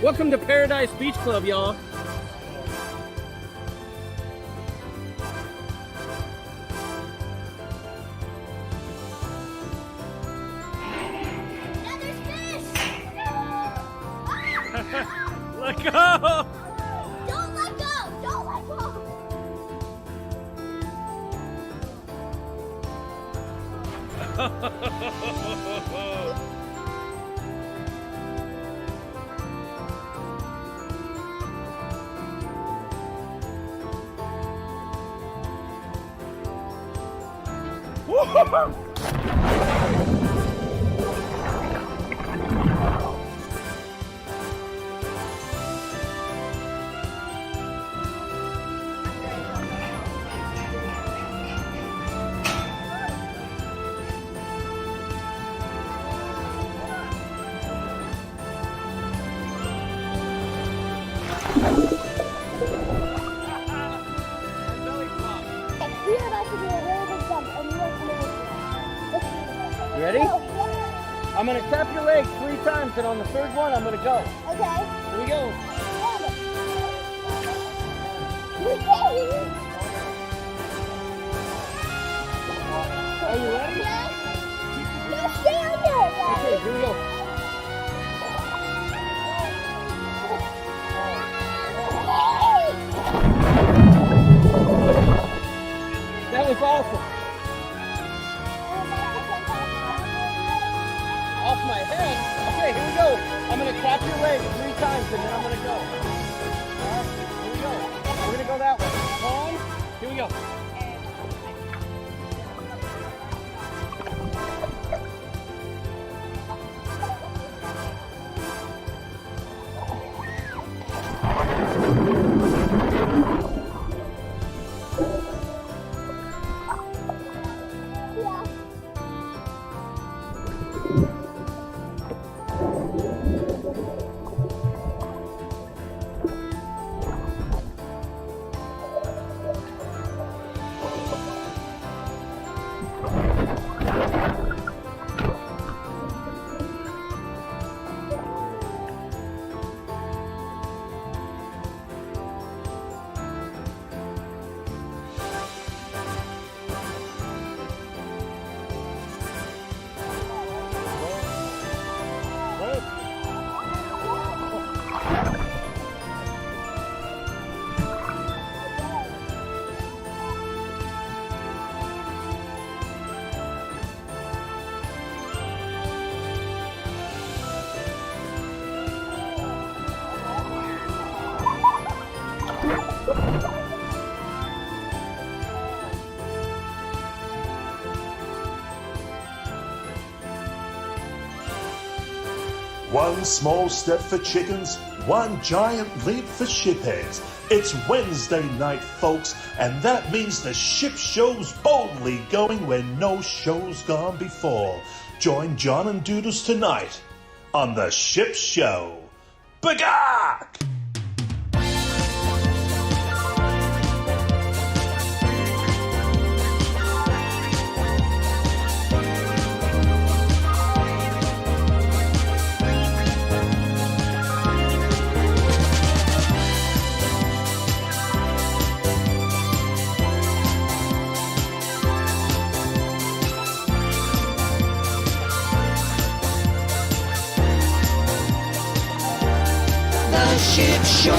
Welcome to Paradise Beach Club, y'all. Let go! Don't let go! Don't let go! You ready? I'm gonna tap your leg 3 times, and on the 3rd one, I'm gonna go. Okay. Here we go. Are you ready? No, stay on there. Okay, here we go. That was awesome. Off my head. Okay, here we go. I'm gonna tap your leg 3 times and then I'm gonna go. Alright, here we go. We're gonna go that way. 1, here we go. One small step for chickens, one giant leap for shipheads. It's Wednesday night, folks, and that means the ship show's boldly going where no show's gone before. Join John and Doodles tonight on the Ship Show. Bagak! Ship Show.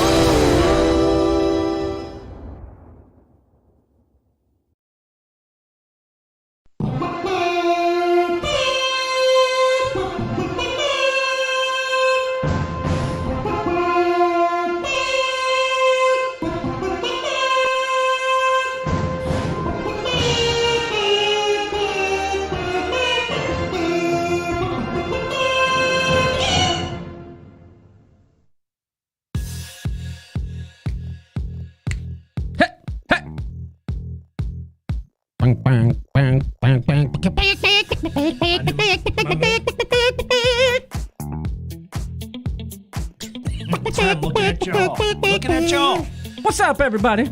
Looking at y'all. What's up, everybody?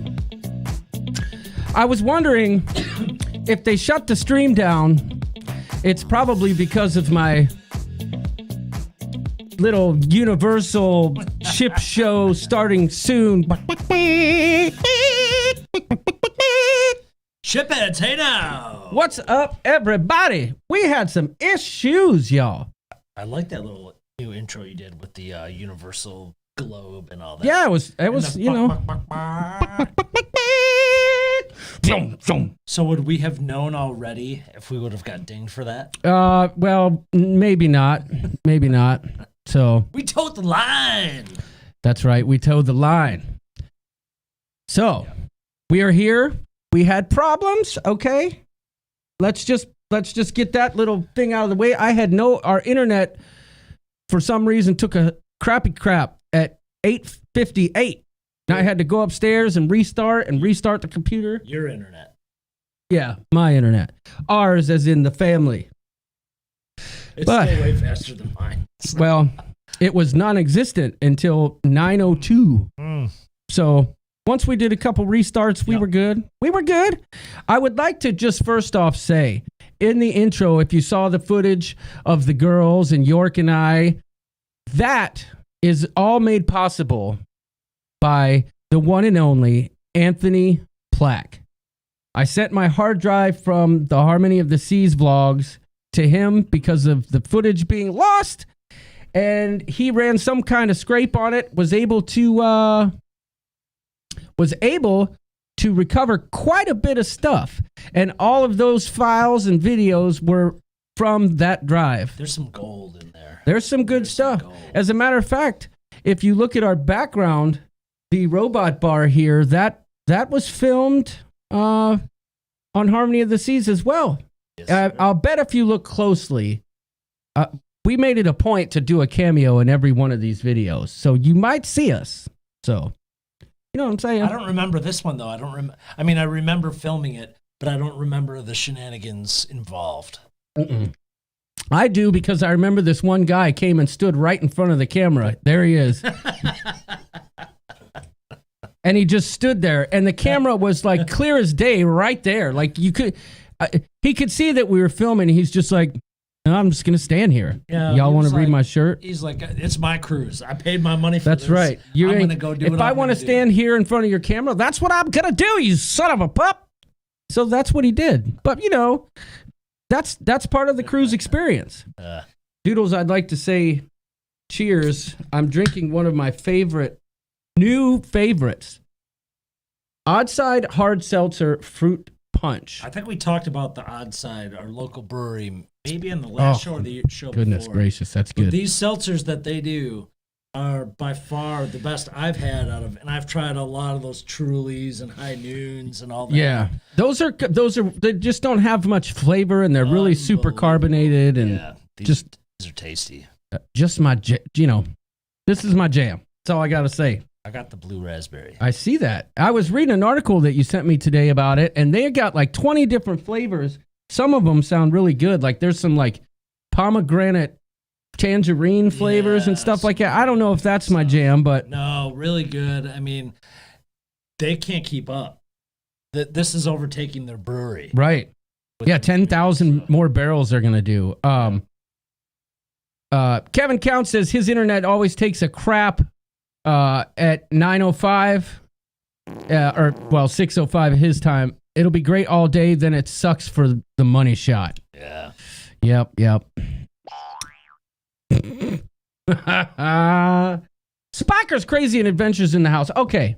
I was wondering if they shut the stream down, it's probably because of my little universal ship show starting soon. Shipheads, hey now. What's up, everybody? We had some issues, y'all. I like that little new intro you did with the universal globe and all that. Yeah, it was, you know. So would we have known already if we would have got dinged for that? Well, maybe not. Maybe not. So We towed the line. that's right. We towed the line. So we are here. We had problems. Okay. Let's just get that little thing out of the way. Our internet for some reason took a crappy crap at 8:58. Now I had to go upstairs and restart the computer. Your internet. Yeah, my internet. Ours as in the family. It's But- still way faster than mine. Well, it was non-existent until 9:02. So once we did a couple restarts, we were good. We were good. I would like to just first off say, in the intro, if you saw the footage of the girls and York and I, that is all made possible by the one and only Anthony Plack. I sent my hard drive from the Harmony of the Seas vlogs to him because of the footage being lost, and he ran some kind of scrape on it, was able to recover quite a bit of stuff, and all of those files and videos were from that drive. There's some gold in there. There's some good stuff. As a matter of fact, if you look at our background, the robot bar here, that was filmed on Harmony of the Seas as well. Yes, I'll bet if you look closely, we made it a point to do a cameo in every one of these videos, so you might see us. So, you know what I'm saying? I don't remember this one though. I mean, I remember filming it, but I don't remember the shenanigans involved. I do, because I remember this one guy came and stood right in front of the camera. There he is. And he just stood there, and the camera was like clear as day right there. Like he could see that we were filming, and he's just like, "No, I'm just going to stand here. Yeah, Y'all he want was to read like- my shirt?" He's like, it's my cruise. I paid my money for That's this. right. I'm going to go do if what I I'm want to gonna do. stand here in front of your camera, that's what I'm going to do, you son of a pup. So that's what he did. But, you know, that's part of the cruise experience. Doodles, I'd like to say cheers. I'm drinking one of my new favorites. Oddside Hard Seltzer Fruit Punch. I think we talked about the Odd Side, our local brewery, maybe in the last show or the show Goodness before. gracious, that's But good. these seltzers that they do are by far the best I've had out of, and I've tried a lot of those Trulies and High Noons and all that. Yeah, those are they just don't have much flavor, and they're really super carbonated, and Yeah, these are tasty. just this is my jam. That's all I got to say. I got the blue raspberry. I see that. I was reading an article that you sent me today about it, and they got like 20 different flavors. Some of them sound really good. Like there's some like pomegranate tangerine flavors and stuff like that. I don't know if that's my jam, but No, really good. I mean, they can't keep up. This is overtaking their brewery. right. Yeah, 10,000 more barrels they're going to do. Kevin Count says his internet always takes a crap at 9:05 or 6:05 his time. It'll be great all day, then it sucks for the money shot. Yeah. Yep. Spocker's Crazy and Adventures in the House. Okay.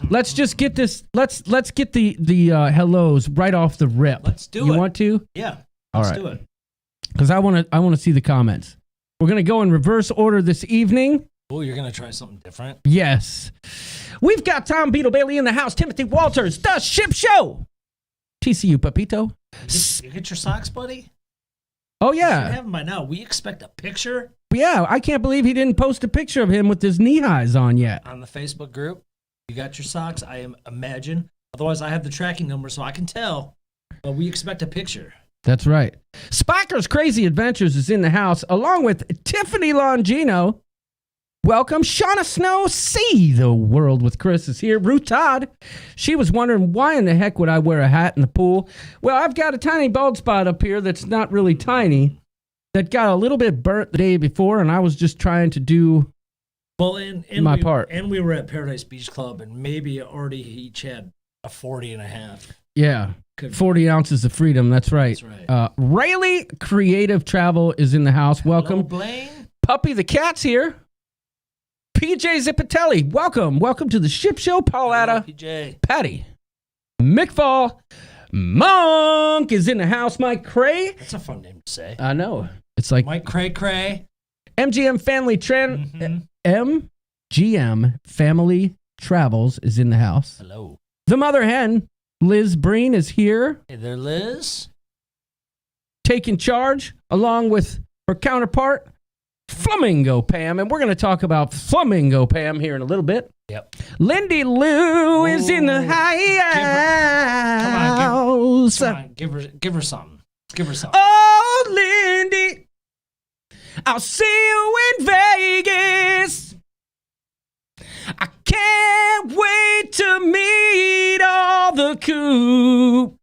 Let's just get this. Let's get the hellos right off the rip. Let's do You it. want to? Yeah. All Let's right. do it. Because I want to see the comments. We're gonna go in reverse order this evening. Oh, you're going to try something different? Yes. We've got Tom Beetle Bailey in the house. Timothy Walters, The Ship Show. TCU Papito. You get your socks, buddy? Oh You yeah, have them by now. We expect a picture yeah. I can't believe he didn't post a picture of him with his knee highs on yet. on the Facebook group. You got your socks, I imagine. Otherwise, I have the tracking number so I can tell. But we expect a picture. That's right. Spocker's Crazy Adventures is in the house, along with Tiffany Longino. Welcome. Shauna Snow, See the World with Chris is here. Ruth Todd, she was wondering why in the heck would I wear a hat in the pool? Well, I've got a tiny bald spot up here that's not really tiny, that got a little bit burnt the day before, and I was just trying to do my part. And we were at Paradise Beach Club, and maybe already each had a 40 and a half. Yeah. 40 ounces of freedom. That's right. That's right. Rayleigh Creative Travel is in the house. Welcome. Hello, Blaine. Puppy the Cat's here. PJ Zipatelli, welcome. Welcome to the Ship Show. Pauletta, PJ. Patty, McFall, Monk is in the house. Mike Cray. That's a fun name to say. I know. It's like Mike Cray. MGM Family MGM Family Travels is in the house. Hello. The Mother Hen, Liz Breen, is here. Hey there, Liz. Taking charge along with her counterpart, Flamingo Pam, and we're going to talk about Flamingo Pam here in a little bit. Yep. Lindy Lou is in the house. Come on, give her something. Give her something. Oh, Lindy, I'll see you in Vegas. I can't wait to meet all the coop.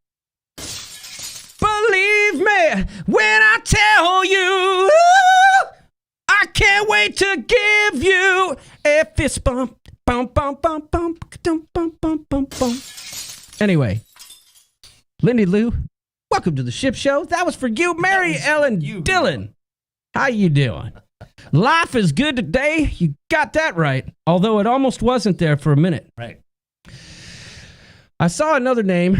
Believe me when I tell you, I can't wait to give you a fist bump. Bump, bump, bump, bump, bump, bump, bump, bump, bump. Anyway, Lindy Lou, welcome to the Ship Show. That was for you, Mary Ellen Dillon. How you doing? Life is good today. You got that right. Although it almost wasn't there for a minute. Right. I saw another name.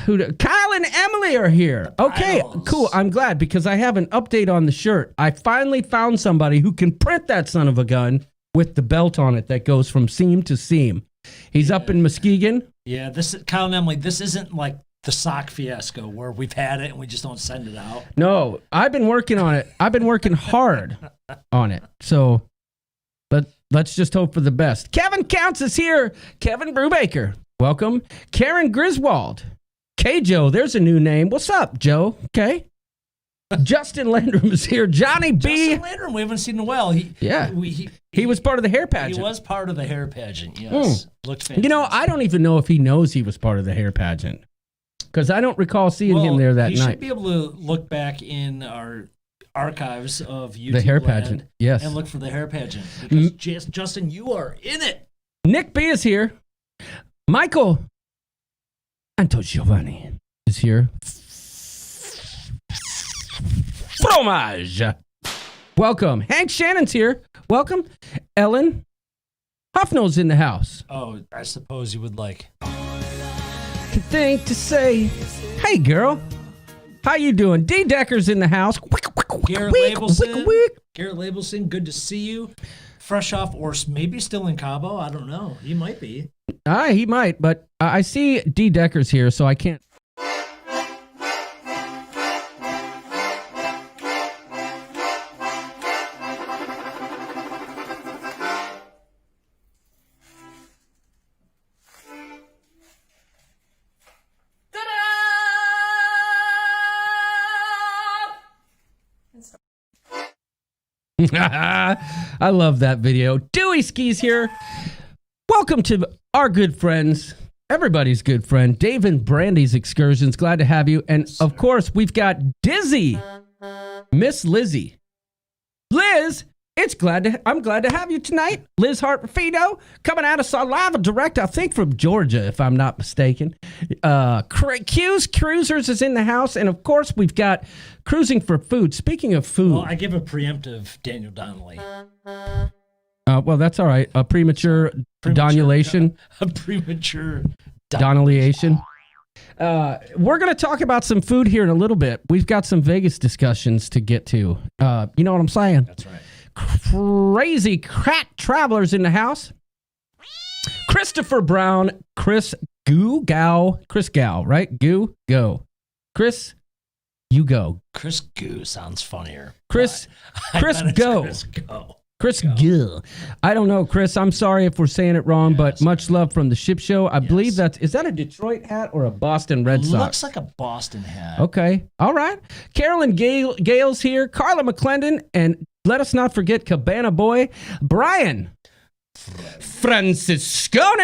Kyle and Emily are here. Okay, cool. I'm glad because I have an update on the shirt. I finally found somebody who can print that son of a gun with the belt on it that goes from seam to seam. He's up in Muskegon. Yeah, this is Kyle and Emily. This isn't like the sock fiasco where we've had it and we just don't send it out. No, I've been working on it. I've been working hard on it. So let's just hope for the best. Kevin Counts is here. Kevin Brubaker, welcome. Karen Griswold. K-Joe, there's a new name. What's up, Joe? Okay. Justin Landrum is here. Johnny B. Justin Landrum, we haven't seen in a while. He was part of the hair pageant. He was part of the hair pageant, yes. Looked fantastic. You know, I don't even know if he knows he was part of the hair pageant because I don't recall seeing him there that night. You should be able to look back in our archives of YouTube the hair pageant, yes, and look for the hair pageant because Justin, you are in it. Nick B is here. Michael Anto Giovanni is here. Fromage. Welcome. Hank Shannon's here. Welcome. Ellen Huffno's in the house. Oh, I suppose you would like. Thing to say. Hey, girl. How you doing? D. Decker's in the house. Garrett Labelson, good to see you. Fresh off, or maybe still in Cabo. I don't know. He might be. He might, but I see D. Decker's here, so I can't. I love that video. Dewey Ski's here. Welcome to our good friends, everybody's good friend, Dave and Brandy's Excursions. Glad to have you. And of course, we've got Dizzy, Miss Lizzie. Liz, I'm glad to have you tonight. Liz Hart-Rafino coming out of Saliva Direct, I think from Georgia, if I'm not mistaken. Q's Cruisers is in the house. And of course, we've got Cruising for Food. Speaking of food. Well, I give a preemptive Daniel Donnelly. Well, that's all right. A premature donulation. A premature donulation. We're going to talk about some food here in a little bit. We've got some Vegas discussions to get to. You know what I'm saying? That's right. Crazy crack travelers in the house. Christopher Brown, Chris Gow, right? Go. Chris, you go. Chris Goo sounds funnier. Chris Go. Chris Gill. I don't know, Chris. I'm sorry if we're saying it wrong, but much love from the Ship Show. I believe is that a Detroit hat or a Boston Red Sox? Looks like a Boston hat. Okay. All right. Carolyn Gale's here. Carla McClendon and let us not forget Cabana Boy, Brian Franciscone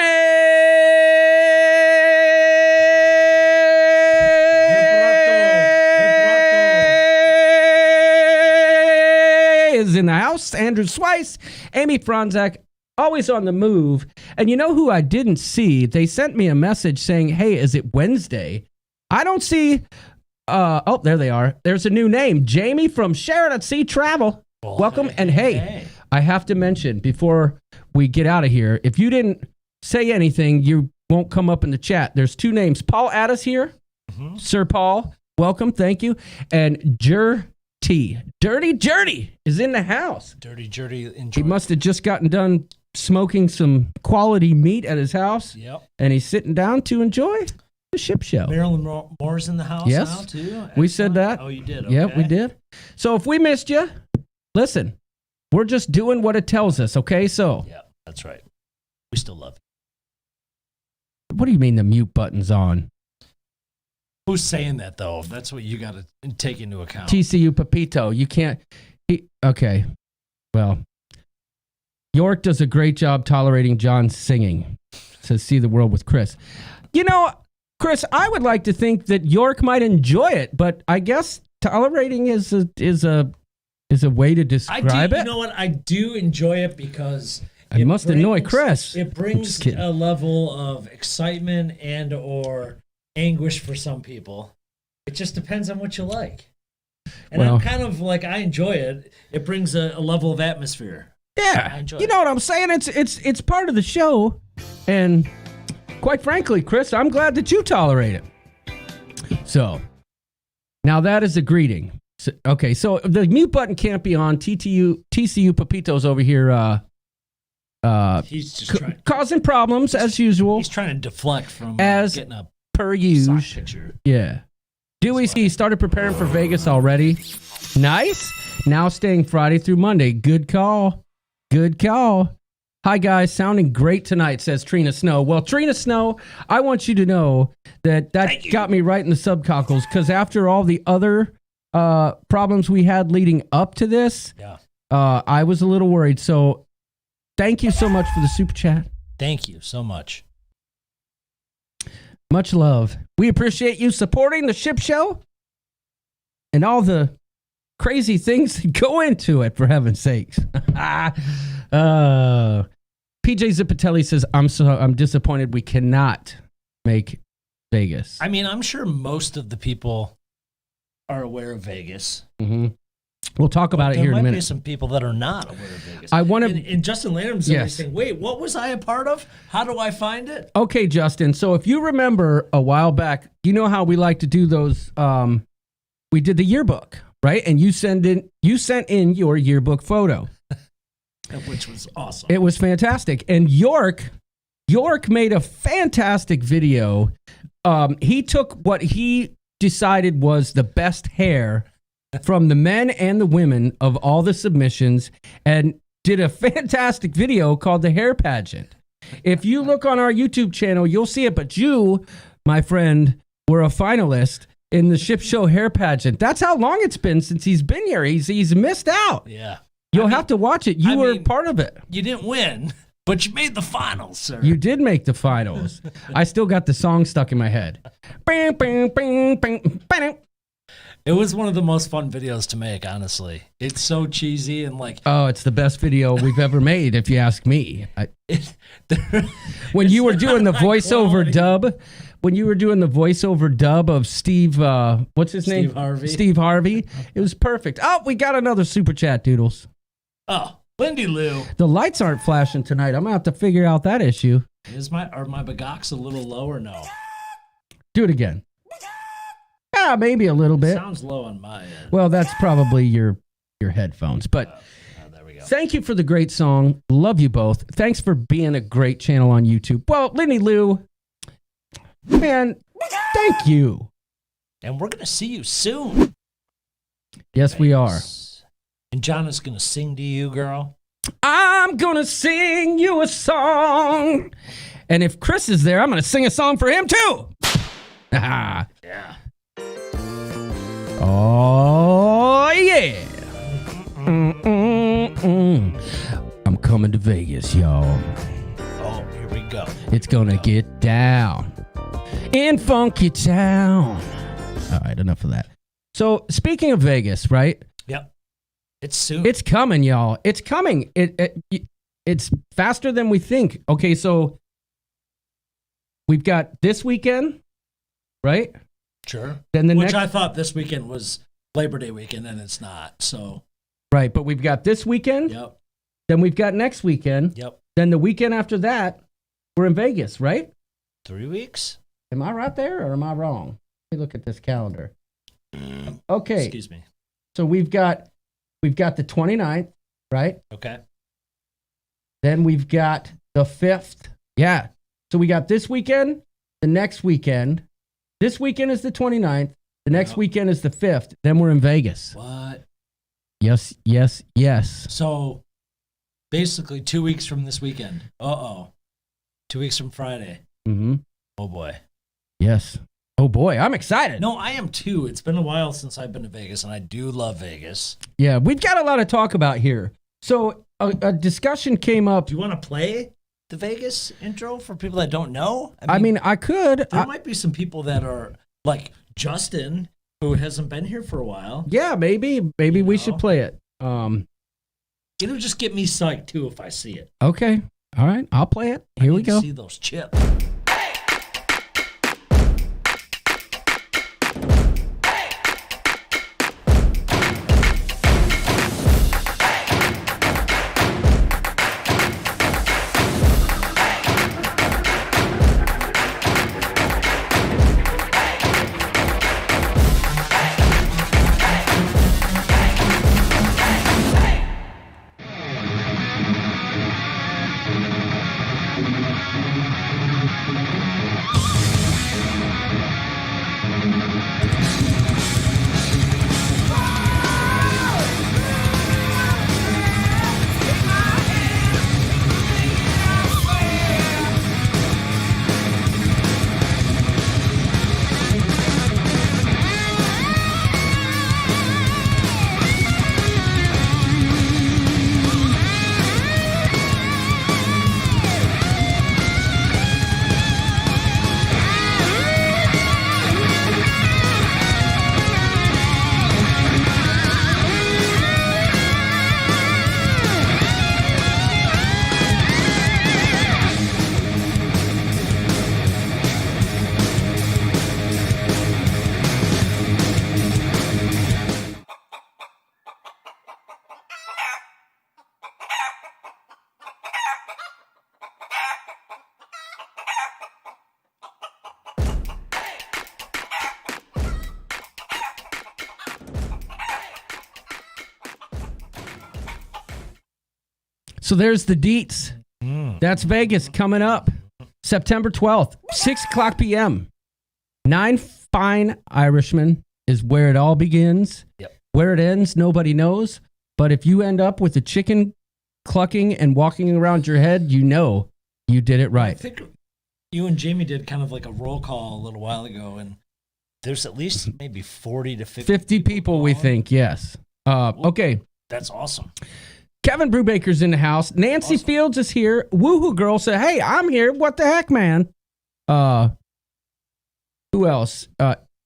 is in the house. Andrew Swice, Amy Franzak, always on the move. And you know who I didn't see? They sent me a message saying, hey, is it Wednesday? I don't see. Oh, there they are. There's a new name. Jamie from Sheridan Sea Travel. Well, Welcome. And hey, I have to mention before we get out of here, if you didn't say anything, you won't come up in the chat. There's two names. Paul Addis here. Mm-hmm. Sir Paul, welcome. Thank you. And Dirty Jerty is in the house. Dirty Jerty. He must have just gotten done smoking some quality meat at his house. Yep. And he's sitting down to enjoy the ship show. Marilyn Moore's in the house now, too? Excellent. We said that. Oh, you did? Okay. Yep, we did. So if we missed you, listen, we're just doing what it tells us, okay? So. Yeah, that's right. We still love you. What do you mean the mute button's on? Who's saying that, though? That's what you got to take into account. TCU Pepito. You can't. Okay. Well, York does a great job tolerating John's singing. Says, see the world with Chris. You know, Chris, I would like to think that York might enjoy it, but I guess tolerating is a way to describe it. You know what? I do enjoy it because it must annoy Chris. It brings a level of excitement and or anguish for some people. It just depends on what you like. And I'm kind of like, I enjoy it. It brings a level of atmosphere. Yeah. I enjoy you know what I'm saying? It's part of the show. And quite frankly, Chris, I'm glad that you tolerate it. So now that is a greeting. So, okay, so the mute button can't be on. TCU Pepito's over here he's just causing problems as usual. He's trying to deflect from getting a per usual picture. Yeah. Dewey C started preparing for Vegas already. Nice. Now staying Friday through Monday. Good call. Good call. Hi, guys. Sounding great tonight, says Trina Snow. Well, Trina Snow, I want you to know that got me right in the subcockles because after all the other problems we had leading up to this, I was a little worried. So thank you so much for the super chat. Thank you so much. Much love. We appreciate you supporting the ship show and all the crazy things that go into it, for heaven's sakes. PJ Zipatelli says, I'm disappointed we cannot make Vegas. I mean, I'm sure most of the people are aware of Vegas. Mm-hmm. We'll talk about it here in a minute. There might be some people that are not aware of Vegas. I want to. And Justin Lanham's saying, wait, what was I a part of? How do I find it? Okay, Justin. So if you remember a while back, you know how we like to do those. We did the yearbook, right? And you sent in your yearbook photo, which was awesome. It was fantastic. And York made a fantastic video. He took what he decided was the best hair from the men and the women of all the submissions and did a fantastic video called The Hair Pageant. If you look on our YouTube channel, you'll see it. But you, my friend, were a finalist in the Ship Show Hair Pageant. That's how long it's been since he's been here. He's missed out. Yeah. You'll have to watch it. You were part of it. You didn't win, but you made the finals, sir. You did make the finals. I still got the song stuck in my head. Bang, bang, bang, bang, bang. It was one of the most fun videos to make, honestly. It's so cheesy and like... Oh, it's the best video we've ever made, if you ask me. When you were doing the voiceover dub, of Steve, what's his name? Steve Harvey. It was perfect. Oh, we got another super chat, Doodles. Oh, Lindy Lou. The lights aren't flashing tonight. I'm going to have to figure out that issue. Are my bagox a little low or no? Do it again. Yeah, maybe a little bit. Sounds low on my end. Well, that's probably your headphones. But there we go. Thank you for the great song. Love you both. Thanks for being a great channel on YouTube. Well, Lindy Lou, man, thank you. And we're going to see you soon. Yes, we are. And John is going to sing to you, girl. I'm going to sing you a song. And if Chris is there, I'm going to sing a song for him too. Yeah. Oh, yeah. Mm-mm. coming to Vegas, y'all. Oh, here we go. It's gonna get down in Funky Town. All right, enough of that. So, speaking of Vegas, right? Yep. It's soon. It's coming, y'all. It's coming. It's faster than we think. Okay, so we've got this weekend, right? Sure. Then the Which next, I thought this weekend was Labor Day weekend, and it's not. So. right, but we've got this weekend. Yep. Then we've got next weekend. Yep. Then the weekend after that, we're in Vegas, right? 3 weeks. Am I right there or am I wrong? Let me look at this calendar. Okay. Excuse me. So we've got the 29th, right? Okay. Then we've got the 5th. Yeah. So we got this weekend, the next weekend. This weekend is the 29th. The next weekend is the 5th. Then we're in Vegas. What? Yes, yes, yes. So basically 2 weeks from this weekend. 2 weeks from Friday. Mm-hmm. Oh boy. Yes. Oh boy, I'm excited. No, I am too. It's been a while since I've been to Vegas, and I do love Vegas. Yeah, we've got a lot to talk about here. So a discussion came up. Do you want to play the Vegas intro for people that don't know? I mean, I could. There might be some people that are like Justin, who hasn't been here for a while. Yeah, maybe we should play it. It'll just get me psyched too if I see it. Okay. All right, I'll play it. Here we go. See those chips. So there's the deets. That's Vegas coming up. September 12th, 6 o'clock p.m. 9 Fine Irishmen is where it all begins. Yep. Where it ends, nobody knows. But if you end up with a chicken clucking and walking around your head, you know you did it I right. think you and Jamie did kind of like a roll call a little while ago, and there's at least maybe 40 to 50 people, we think, yes. Okay. That's awesome. Kevin Brubaker's in the house. Nancy Fields is here. Woohoo Girl said, hey, I'm here. What the heck, man? Who else?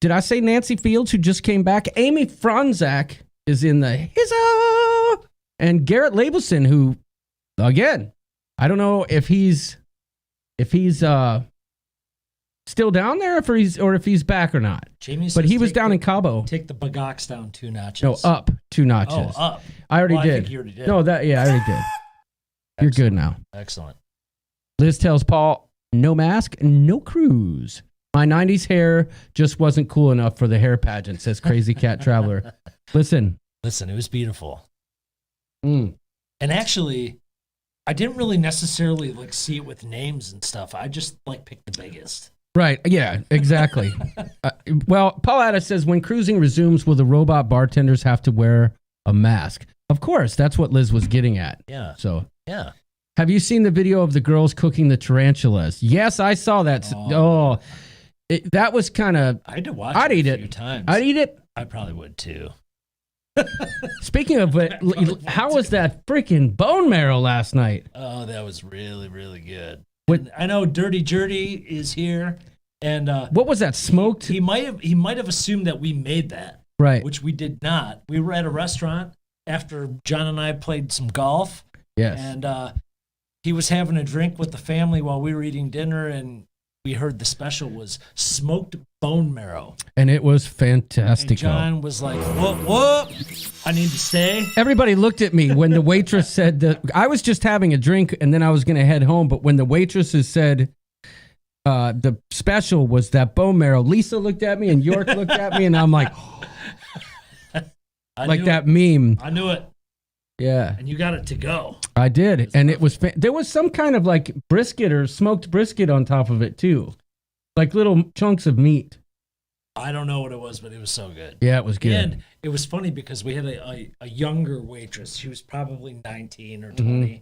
Did I say Nancy Fields, who just came back? Amy Franzak is in the hizza. And Garrett Labelson, who, again, I don't know if he's still down there or if he's back or not. Jamie says but he was down in Cabo. Take the Bagox down 2 notches. No, up 2 notches. Oh, up. I already I did. think you already did. No, I already did. You're good now. Excellent. Liz tells Paul, no mask, no cruise. My 90s hair just wasn't cool enough for the hair pageant, says Crazy Cat Traveler. Listen, it was beautiful. Mm. And actually, I didn't really necessarily like see it with names and stuff. I just like picked the biggest. Right. Yeah, exactly. Well, Paul Addis says, when cruising resumes, will the robot bartenders have to wear a mask? Of course. That's what Liz was getting at. Yeah. So, yeah. Have you seen the video of the girls cooking the tarantulas? Yes, I saw that. That was kind of... I had to watch I'd it eat a it. few times. I'd eat it. I probably would too. Speaking of it, how was that freaking bone marrow last night? Oh, that was really, really good. What- I know Dirty Jerdy is here, and What was that, smoked? he might have assumed that we made that, Right. which we did not. We were at a restaurant after John and I played some golf, Yes. and he was having a drink with the family while we were eating dinner, and we heard the special was smoked bone marrow. And it was And fantastic. John was like, "Whoop! I need to stay." Everybody looked at me when the waitress said that. I was just having a drink and then I was going to head home. But when the waitresses said the special was that bone marrow, Lisa looked at me and York looked at me, and I'm like, I like knew that it. meme. I knew it, Yeah, and you got it to go. I did. And it was, there was some kind of like brisket or smoked brisket on top of it too. Like little chunks of meat. I don't know what it was, but it was so good. Yeah, it was good. And it was funny because we had a younger waitress. She was probably 19 or 20. Mm-hmm.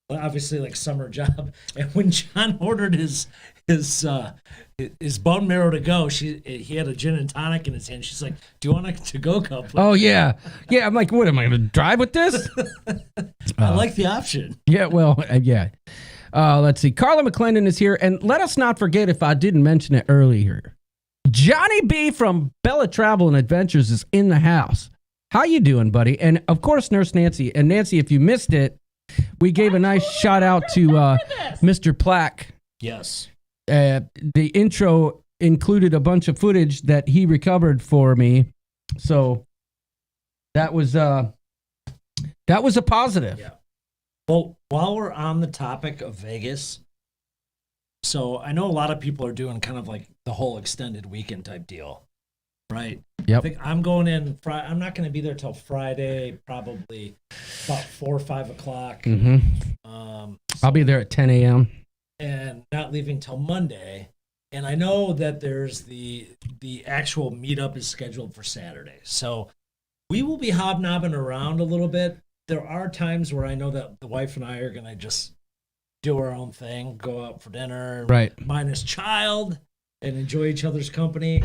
Well, obviously, like summer job. And when John ordered his bone marrow to go, he had a gin and tonic in his hand. She's like, "Do you want a to-go cup?" Oh, yeah. Yeah, I'm like, what, am I going to drive with this? I like the option. Yeah, well, yeah. Let's see. Carla McClendon is here. And let us not forget, if I didn't mention it earlier, Johnny B from Bella Travel and Adventures is in the house. How you doing, buddy? And, of course, Nurse Nancy. And, Nancy, if you missed it, we gave a nice shout out to Mr. Plack. Yes. The intro included a bunch of footage that he recovered for me. So that was a positive. Yeah. Well, while we're on the topic of Vegas, so I know a lot of people are doing kind of like the whole extended weekend type deal, right? Yep. I think I'm going in Friday. I'm not going to be there till Friday, probably about 4 or 5 o'clock. Mm-hmm. I'll be there at 10 a.m. and not leaving till Monday. And I know that there's the actual meetup is scheduled for Saturday. So we will be hobnobbing around a little bit. There are times where I know that the wife and I are going to just do our own thing, go out for dinner, Right. minus child, and enjoy each other's company.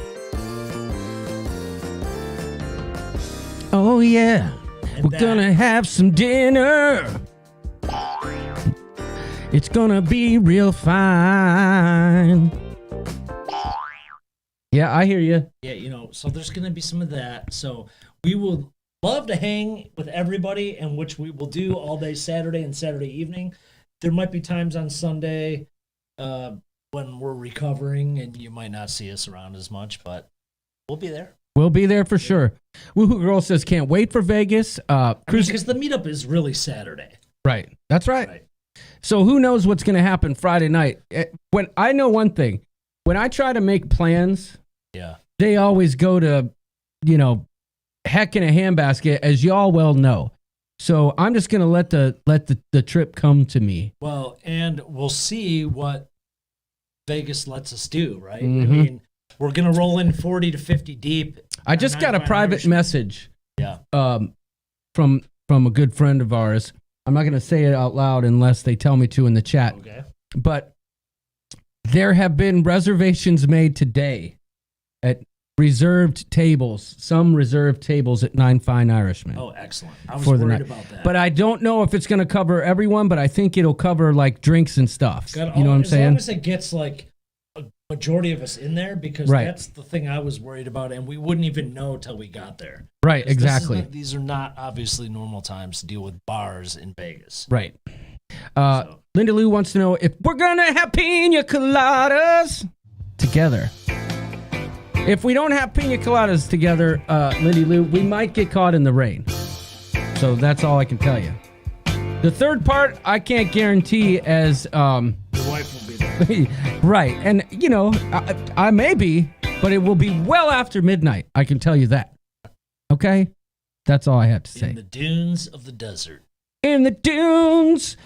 Oh, yeah. And We're going to have some dinner. It's going to be real fine. Yeah, I hear you. Yeah, so there's going to be some of that. So we will love to hang with everybody, and which we will do all day Saturday and Saturday evening. There might be times on Sunday when we're recovering and you might not see us around as much, but we'll be there. We'll be there for sure. Woohoo Girl says can't wait for Vegas. Because the meetup is really Saturday. Right. That's right. So who knows what's going to happen Friday night? When I know one thing, when I try to make plans, Yeah. they always go to, heck in a handbasket, as y'all well know. So I'm just going to let the trip come to me. Well, and we'll see what Vegas lets us do, right? Mhm. I mean, we're going to roll in 40 to 50 deep. I just got a private message from a good friend of ours. I'm not going to say it out loud unless they tell me to in the chat. Okay. But there have been reservations made today at reserved tables, some reserved tables at Nine Fine Irishmen. Oh, excellent. I was for the worried night. about that. But I don't know if it's going to cover everyone, but I think it'll cover like drinks and stuff. You know what I'm saying? As long as it gets like a majority of us in there, because Right. that's the thing I was worried about, and we wouldn't even know till we got there. Right, 'Cause exactly. these are not obviously normal times to deal with bars in Vegas. Right. Linda Lou wants to know if we're going to have pina coladas together. If we don't have pina coladas together, Lindy Lou, we might get caught in the rain. So that's all I can tell you. The third part, I can't guarantee as... Your wife will be there. Right. And, I may be, but it will be well after midnight. I can tell you that. Okay? That's all I have to say. In the dunes of the desert. In the dunes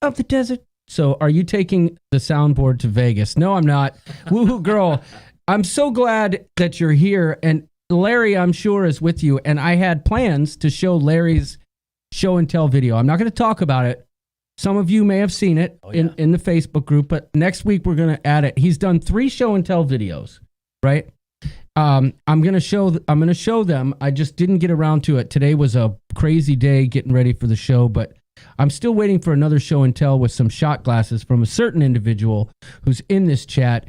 of the desert. So are you taking the soundboard to Vegas? No, I'm not. Woohoo girl. I'm so glad that you're here. And Larry, I'm sure, is with you. And I had plans to show Larry's show and tell video. I'm not going to talk about it. Some of you may have seen it in the Facebook group, but next week we're going to add it. He's done 3 show and tell videos, right? I'm gonna show them. I just didn't get around to it. Today was a crazy day getting ready for the show, but I'm still waiting for another show and tell with some shot glasses from a certain individual who's in this chat,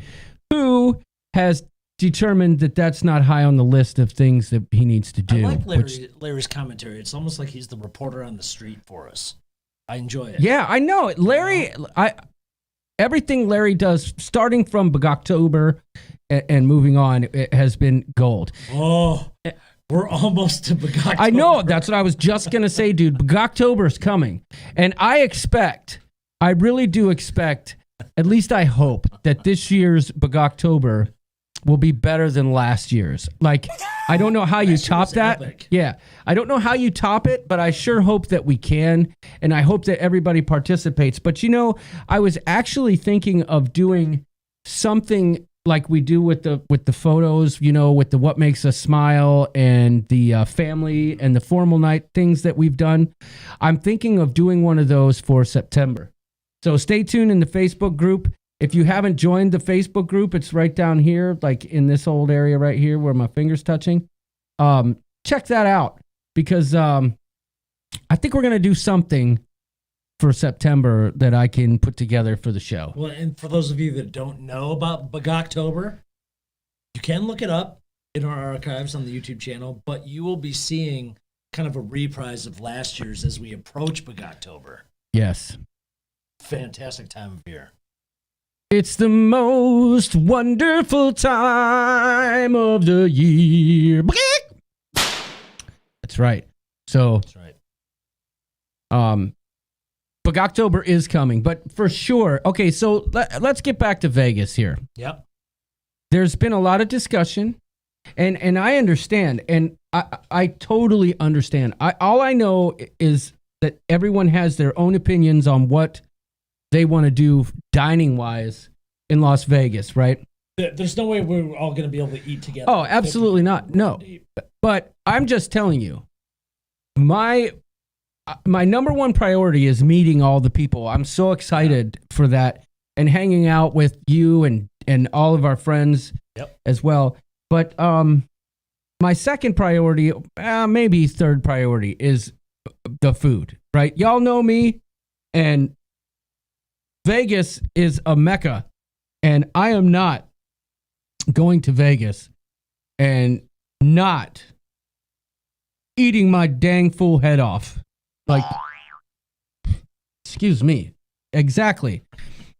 who has determined that that's not high on the list of things that he needs to do. I like Larry's commentary. It's almost like he's the reporter on the street for us. I enjoy it. Yeah, I know it. Larry, everything Larry does, starting from October and moving on, it has been gold. Oh, we're almost to October. I know. That's what I was just going to say, dude. October is coming. And I really do expect, at least I hope, that this year's October will be better than last year's. Like, I don't know how you top that. Epic. Yeah. I don't know how you top it, but I sure hope that we can. And I hope that everybody participates. But, I was actually thinking of doing something like we do with the photos, with the what makes us smile and the family and the formal night things that we've done. I'm thinking of doing one of those for September. So stay tuned in the Facebook group. If you haven't joined the Facebook group, it's right down here, like in this old area right here where my finger's touching. Check that out because I think we're going to do something for September that I can put together for the show. Well, and for those of you that don't know about October, you can look it up in our archives on the YouTube channel, but you will be seeing kind of a reprise of last year's as we approach October. Yes. Fantastic time of year. It's the most wonderful time of the year. That's right. So, That's right. October is coming, but for sure. Okay, so let's get back to Vegas here. Yep. There's been a lot of discussion, and I understand, and I totally understand. All I know is that everyone has their own opinions on what they want to do dining-wise in Las Vegas, right? There's no way we're all going to be able to eat together. Oh, absolutely not. No. But I'm just telling you, my number one priority is meeting all the people. I'm so excited for that and hanging out with you and all of our friends as well. But my second priority, maybe third priority, is the food, right? Y'all know me, and Vegas is a mecca, and I am not going to Vegas and not eating my dang fool head off. Like, excuse me. Exactly.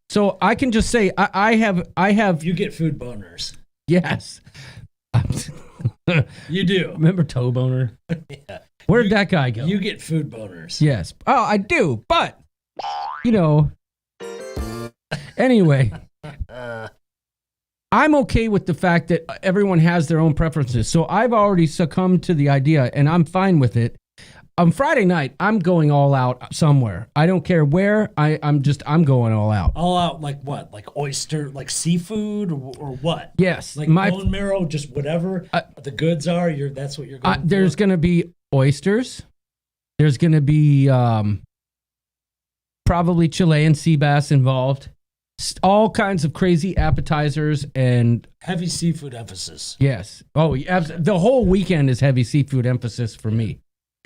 So I can just say I have. You get food boners. Yes. You do. Remember Toe Boner? Yeah. Where'd that guy go? You get food boners. Yes. Oh, I do. But, anyway, I'm okay with the fact that everyone has their own preferences. So I've already succumbed to the idea, and I'm fine with it. On Friday night, I'm going all out somewhere. I don't care where. I'm going all out. All out like what? Like oyster, like seafood, or what? Yes. Like bone marrow, just whatever the goods are. That's what you're going for. There's going to be oysters. There's going to be probably Chilean sea bass involved. All kinds of crazy appetizers and heavy seafood emphasis. Yes. Oh, the whole weekend is heavy seafood emphasis for me.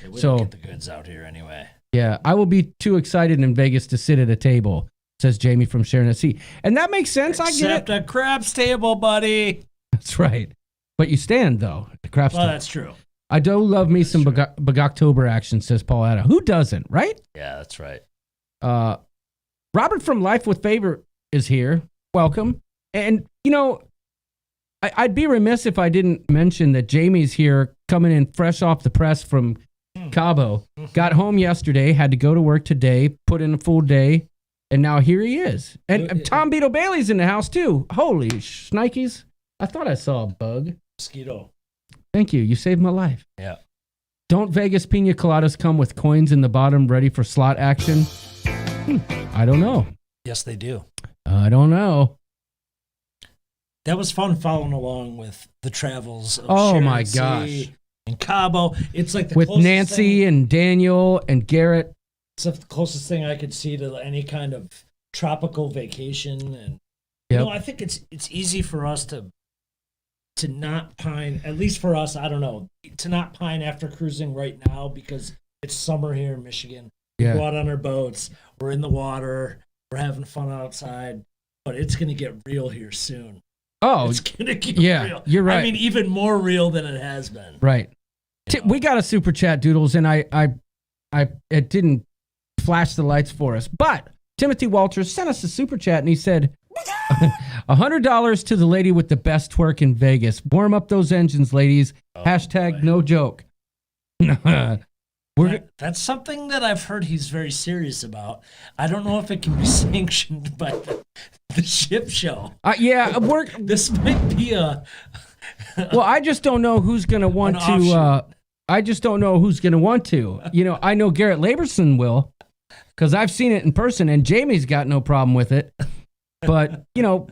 Yeah, we don't get the goods out here anyway. Yeah, I will be too excited in Vegas to sit at a table, says Jamie from Sharon Sea. And that makes sense. I get it. Except a craps table, buddy. That's right. But you stand, though, at the craps table. That's true. I do love me some October action, says Pauletta. Who doesn't, right? Yeah, that's right. Robert from Life with Favor is here. Welcome. And, I'd be remiss if I didn't mention that Jamie's here coming in fresh off the press from Cabo. Got home yesterday, had to go to work today, put in a full day, and now here he is. And Tom Beetle Bailey's in the house, too. Holy shnikes. I thought I saw a bug. Mosquito. Thank you. You saved my life. Yeah. Don't Vegas pina coladas come with coins in the bottom ready for slot action? I don't know. Yes, they do. I don't know. That was fun following along with the travels of Sharon my Sea gosh. And Cabo. It's like the with closest Nancy thing, and Daniel and Garrett. It's the closest thing I could see to any kind of tropical vacation. And Yep. I think it's easy for us to to not pine, at least for us, I don't know, to not pine after cruising right now because it's summer here in Michigan. Yeah. We go out on our boats, we're in the water, we're having fun outside, but it's going to get real here soon. Oh, It's going to get real. You're right. I mean, even more real than it has been. Right. We got a super chat, Doodles, and it didn't flash the lights for us, but Timothy Walters sent us a super chat, and he said, $100 to the lady with the best twerk in Vegas. Warm up those engines, ladies. Hashtag boy. no joke. That's something that I've heard he's very serious about. I don't know if it can be sanctioned by the ship show. Yeah, This might be a... Well, I just don't know who's going to want to. I just don't know who's going to want to. You know, I know Garrett Laberson will, because I've seen it in person, and Jamie's got no problem with it. But, you know,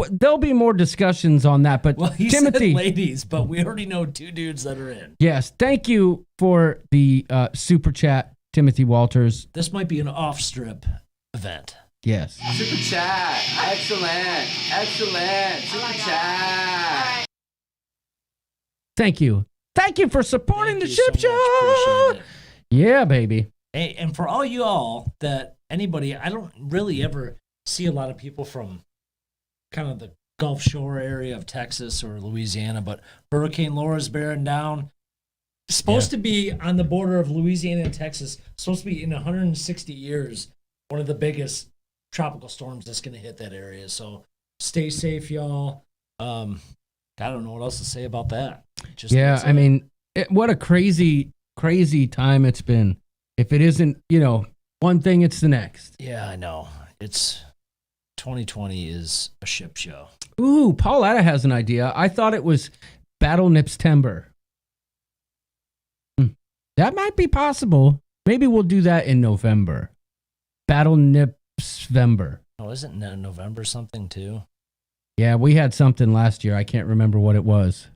there'll be more discussions on that. But Well, he Timothy, said ladies, but we already know 2 dudes that are in. yes, thank you for the super chat, Timothy Walters. This might be an off-strip event. Yes. Super chat. Excellent. Super chat. Thank you. Thank you for supporting Thank the you ship so much. show. Appreciate it. Yeah, baby. Hey, and for all you all that anybody, I don't really ever see a lot of people from kind of the Gulf Shore area of Texas or Louisiana, but Hurricane Laura's bearing down. Supposed to be on the border of Louisiana and Texas. Supposed to be in 160 years, one of the biggest tropical storms that's going to hit that area. So stay safe, y'all. I don't know what else to say about that. Just Yeah, that's I it. mean, what a crazy time it's been. If it isn't, you know, one thing, it's the next. Yeah, I know. It's 2020 is a ship show. Ooh, Pauletta has an idea. I thought it was Battle Nips Timber. That might be possible. Maybe we'll do that in November. Battle Nips Vember. Oh, isn't November something too? Yeah, we had something last year. I can't remember what it was.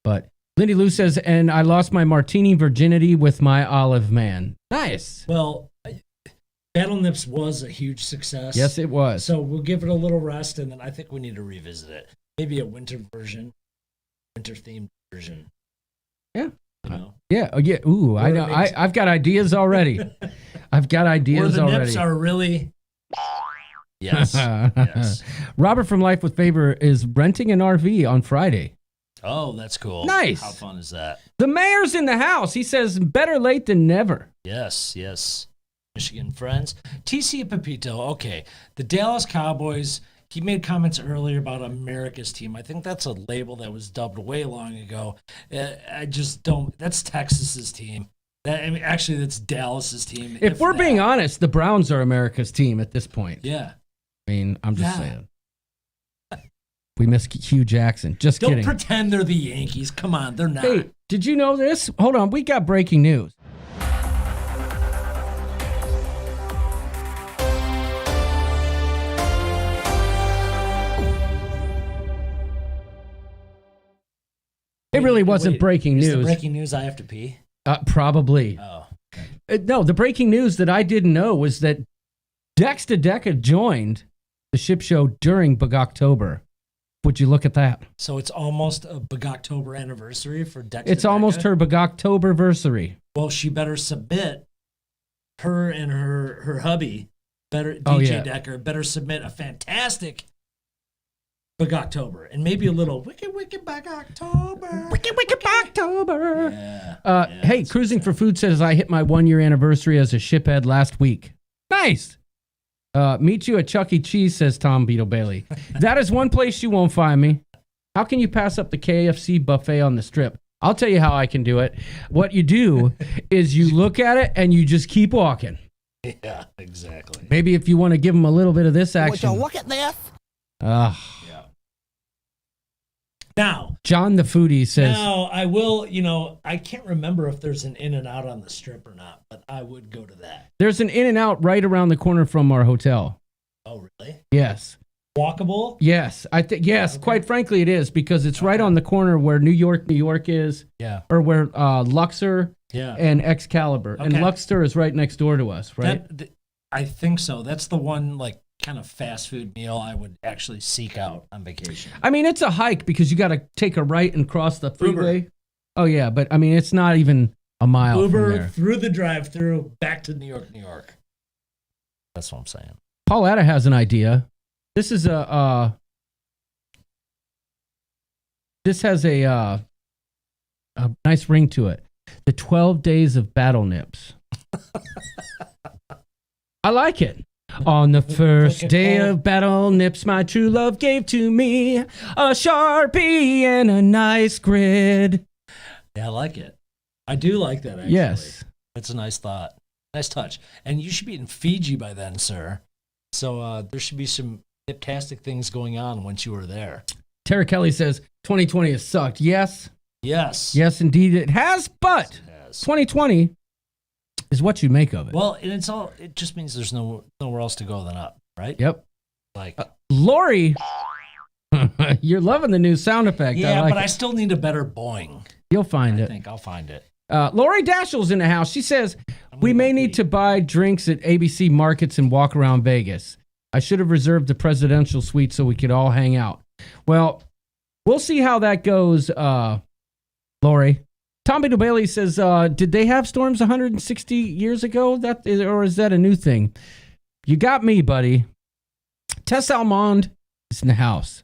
But Lindy Lou says, and I lost my martini virginity with my olive man. Nice. Well, Battle Nips was a huge success. Yes, it was. So we'll give it a little rest, and then I think we need to revisit it. Maybe a winter themed version. Yeah. You know? Yeah. Oh, yeah. Ooh, I know. I've got ideas already. I've got ideas Where the already. nips are really. Yes. Yes. Robert from Life with Favor is renting an RV on Friday. Oh, that's cool. Nice. How fun is that? The mayor's in the house. He says, better late than never. Yes. Michigan friends. TC Pepito. Okay. The Dallas Cowboys. He made comments earlier about America's team. I think that's a label that was dubbed way long ago. I just don't. That's Texas's team. Actually, that's Dallas's team. If we're being honest, the Browns are America's team at this point. Yeah. I mean, I'm just saying. We miss Hugh Jackson. Just Don't kidding. pretend they're the Yankees. Come on, they're not. Hey, did you know this? Hold on. We got breaking news. It really wasn't breaking Is the news. breaking news I have to pee? Probably. Oh. No, the breaking news that I didn't know was that Dex to Decca joined the ship show during Bug-October. Would you look at that? So it's almost a Bug-October anniversary for Dex. It's almost her Bug-October-versary. Well, she better submit, her and her hubby, DJ Oh, yeah. Decker, better submit a fantastic Bug-October. And maybe a little wicked Bug-October. Wicked Bug-October. Yeah. Hey, Cruising for Food says I hit my 1-year anniversary as a shiphead last week. Nice. Meet you at Chuck E. Cheese, says Tom Beetle Bailey. That is one place you won't find me. How can you pass up the KFC buffet on the strip? I'll tell you how I can do it. What you do is you look at it and you just keep walking. Yeah, exactly. Maybe if you want to give them a little bit of this action. Would you look at this? Yeah. Now, John the Foodie says, now I will, I can't remember if there's an In-N-Out on the strip or not, but I would go to that. there's an In-N-Out right around the corner from our hotel. Oh, really? Yes. Walkable? Yes. Yes, Okay. quite frankly it is, because it's right on the corner where New York is, Yeah. or where Luxor Yeah. and Excalibur. And Okay. Luxor is right next door to us, right? I think so. That's the one, like, kind of fast food meal I would actually seek out on vacation. I mean, it's a hike because you got to take a right and cross the freeway. Oh, yeah. But, I mean, it's not even a mile from Uber there. through the drive-through back to New York. That's what I'm saying. Pauletta has an idea. This is this has a nice ring to it. The 12 Days of Battle Nips. I like it. On the first day of battle, Nips, my true love, gave to me a Sharpie and a nice grid. Yeah, I like it. I do like that, actually. Yes. It's a nice thought. Nice touch. And you should be in Fiji by then, sir. So there should be some fantastic things going on once you are there. Tara Kelly says 2020 has sucked. Yes. Yes. Yes, indeed it has, but It has. 2020 is what you make of it. Well, and it just means there's nowhere else to go than up, right? Yep. Like Lori, you're loving the new sound effect. yeah, I like but it. I still need a better boing. You'll find I it. think I'll find it. Lori Dashiell's in the house. She says, we may need to buy drinks at ABC Markets and walk around Vegas. I should have reserved the presidential suite so we could all hang out. Well, we'll see how that goes, Lori. Tommy DeBailey says, did they have storms 160 years ago? Or is that a new thing? You got me, buddy. Tess Almond is in the house.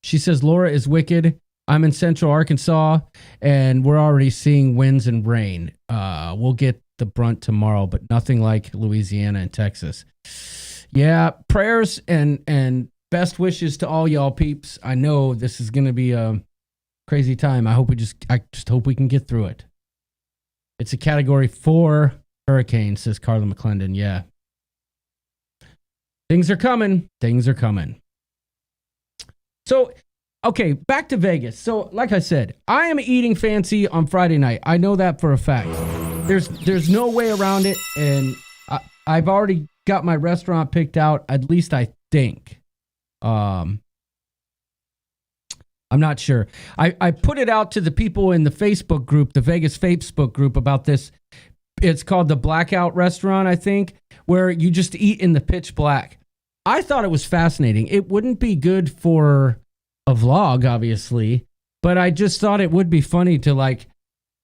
She says, Laura is wicked. I'm in Central Arkansas, and we're already seeing winds and rain. We'll get the brunt tomorrow, but nothing like Louisiana and Texas. Yeah, prayers and best wishes to all y'all peeps. I know this is going to be a crazy time. I just hope we can get through it. It's a Category 4 hurricane, says Carla McClendon. Yeah. Things are coming. Things are coming. So, okay, back to Vegas. So, like I said, I am eating fancy on Friday night. I know that for a fact. There's no way around it, and I've already got my restaurant picked out, at least I think. I'm not sure. I put it out to the people in the Facebook group, the Vegas Facebook group, about this. It's called the Blackout Restaurant, I think, where you just eat in the pitch black. I thought it was fascinating. It wouldn't be good for a vlog, obviously, but I just thought it would be funny to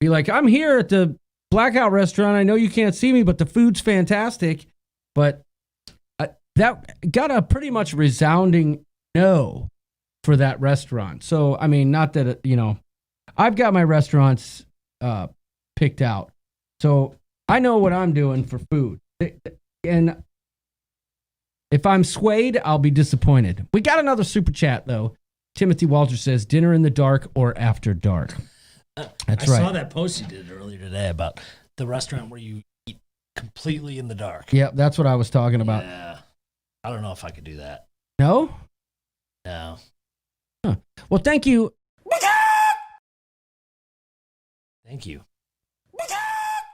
be like, I'm here at the Blackout Restaurant. I know you can't see me, but the food's fantastic. But that got a pretty much resounding no for that restaurant. So, I mean, not that, I've got my restaurants picked out. So I know what I'm doing for food. And if I'm swayed, I'll be disappointed. We got another super chat, though. Timothy Walter says, dinner in the dark or after dark. That's right. I saw that post you did earlier today about the restaurant where you eat completely in the dark. Yeah, that's what I was talking about. Yeah. I don't know if I could do that. No? No. Huh. Well, thank you. Thank you.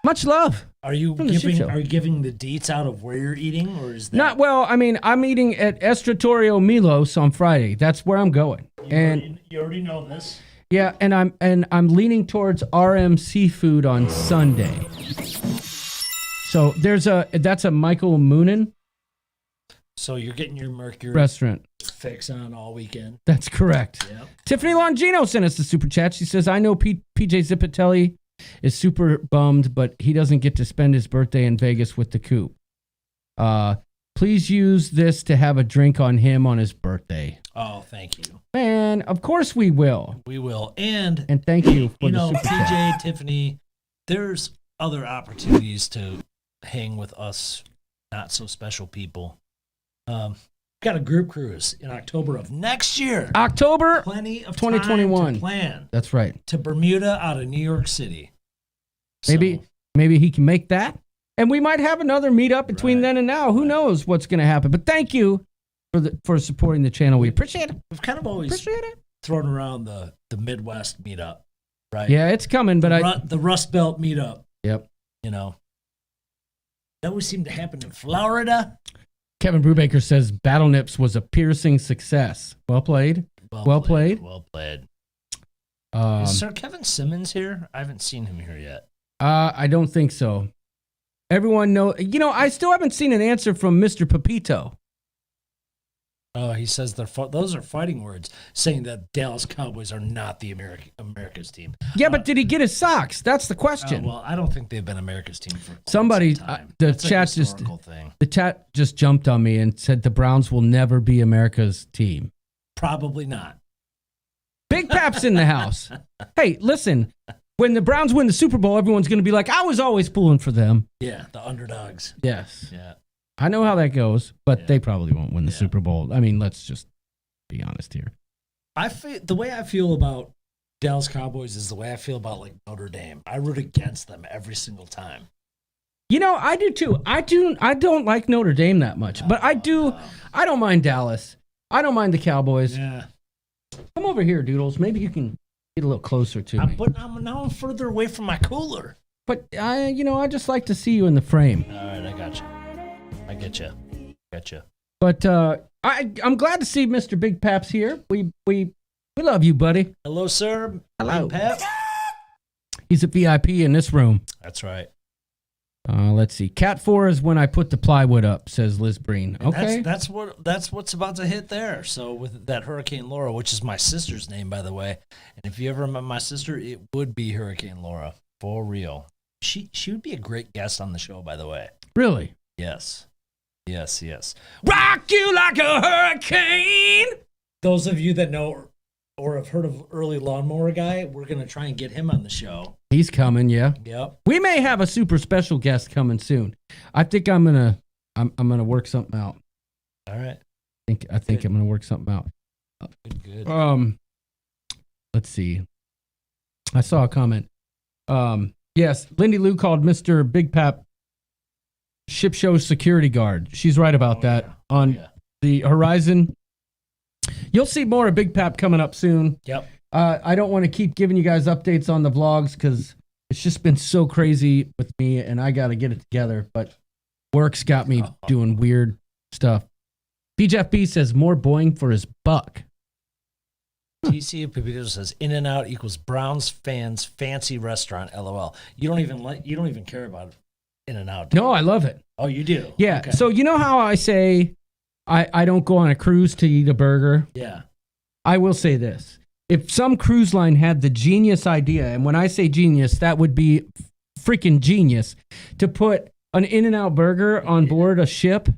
Much love. Are you From the shit show. giving the deets out of where you're eating, or is that Not well. I mean, I'm eating at Estratorio Milos on Friday. That's where I'm going. you already know this? Yeah, and I'm leaning towards RM Seafood on Sunday. So that's a Michael Moonen So you're getting your Mercury restaurant. fix on all weekend. That's correct. Yep. Tiffany Longino sent us the super chat. She says, I know PJ Zipatelli is super bummed, but he doesn't get to spend his birthday in Vegas with the coop. Please use this to have a drink on him on his birthday. Oh, thank you. Man, of course we will. We will. And thank you for the super PJ, chat. Tiffany, there's other opportunities to hang with us not so special people. Got a group cruise in October of next year. October Plenty of 2021. time to plan. That's right. To Bermuda out of New York City. Maybe he can make that. And we might have another meetup between then and now. Who knows what's going to happen? But thank you for supporting the channel. We appreciate it. We've kind of always thrown around the Midwest meetup, right? Yeah, it's coming, but the Rust Belt meetup. Yep. That always seemed to happen in Florida. Kevin Brubaker says Battle Nips was a piercing success. Well played. Well played. Well played. Is Sir Kevin Simmons here? I haven't seen him here yet. I don't think so. Everyone know. I still haven't seen an answer from Mr. Pepito. Oh, he says those are fighting words, saying that Dallas Cowboys are not the America's team. Yeah, but did he get his socks? That's the question. Well, I don't think they've been America's team for quite Somebody, some time. the That's a chat historical thing. the chat just jumped on me and said the Browns will never be America's team. Probably not. Big Pap's in the house. Hey, listen, when the Browns win the Super Bowl, everyone's going to be like, I was always pulling for them. Yeah, the underdogs. Yes. Yeah. I know how that goes, but Yeah. they probably won't win the Super Bowl. I mean, let's just be honest here. The way I feel about Dallas Cowboys is the way I feel about like Notre Dame. I root against them every single time. You know, I do too. I don't like Notre Dame that much, but I do. I don't mind Dallas. I don't mind the Cowboys. Yeah. Come over here, Doodles. Maybe you can get a little closer to me. But now I'm further away from my cooler. But I just like to see you in the frame. All right, I got you. I get you. But I'm glad to see Mr. Big Pap's here. We love you, buddy. Hello, sir. Hello. Big Pep. He's a VIP in this room. That's right. Let's see. Cat 4 is when I put the plywood up, says Liz Breen. And Okay. that's what's about to hit there. So with that Hurricane Laura, which is my sister's name, by the way, and if you ever met my sister, it would be Hurricane Laura for real. She would be a great guest on the show, by the way. Really? Yes. Rock you like a hurricane. Those of you that know or have heard of Early Lawnmower Guy, we're gonna try and get him on the show. He's coming, yeah. Yep. We may have a super special guest coming soon. I think I'm gonna work something out. All right. I think I'm gonna work something out. Good. Let's see. I saw a comment. Yes, Lindy Lou called Mr. Big Pap ship show security guard. She's right about that. Yeah. On the horizon. You'll see more of Big Pap coming up soon. Yep. I don't want to keep giving you guys updates on the vlogs because it's just been so crazy with me and I got to get it together. But work's got me doing weird stuff. BJFB says more Boeing for his buck. TC Pepito says In-N-Out equals Browns fans fancy restaurant. LOL. You don't even care about In-N-Out. No, I love it. Oh, you do? Yeah. Okay. So you know how I say I don't go on a cruise to eat a burger? Yeah. I will say this. If some cruise line had the genius idea, and when I say genius, that would be freaking genius, to put an In-N-Out burger on board a ship,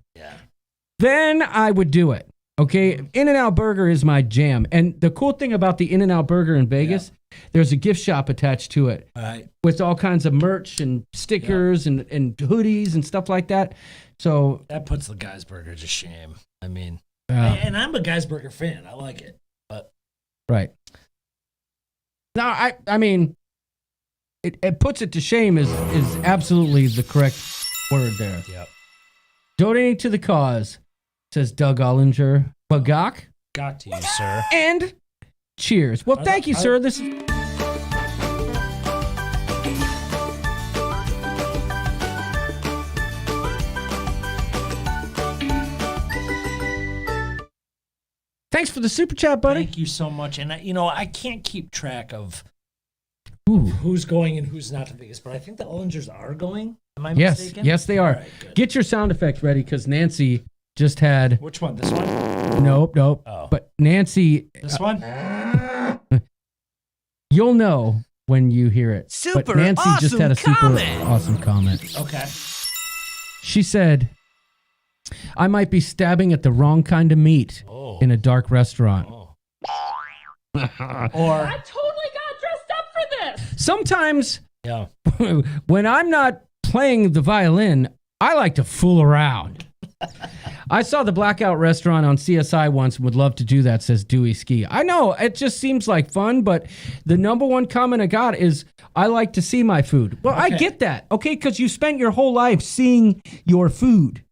then I would do it. Okay? In-N-Out burger is my jam. And the cool thing about the In-N-Out burger in Vegas, there's a gift shop attached to it. Right. With all kinds of merch and stickers and hoodies and stuff like that. So that puts the Guy's Burger to shame. I mean, and I'm a Guy's Burger fan. I like it. But right. No, I mean, it puts it to shame is absolutely the correct word there. Yep. Donating to the cause, says Doug Ollinger. Bagak. Got to you, sir. And cheers. Well, thank you, sir. This is... Thanks for the super chat, buddy. Thank you so much. And, I can't keep track of who's going and who's not to Vegas, but I think the Ollingers are going. Am I mistaken? Yes, they are. All right, get your sound effect ready because Nancy just had... Which one? This one? Nope. Oh. But Nancy... This one? You'll know when you hear it. But Nancy just had a super awesome comment. Okay. She said, I might be stabbing at the wrong kind of meat in a dark restaurant. Or I totally got dressed up for this. Sometimes when I'm not playing the violin, I like to fool around. I saw the Blackout Restaurant on CSI once and would love to do that, says Dewey Ski. I know, it just seems like fun, but the number one comment I got is, I like to see my food. Well, I get that, okay, because you spent your whole life seeing your food.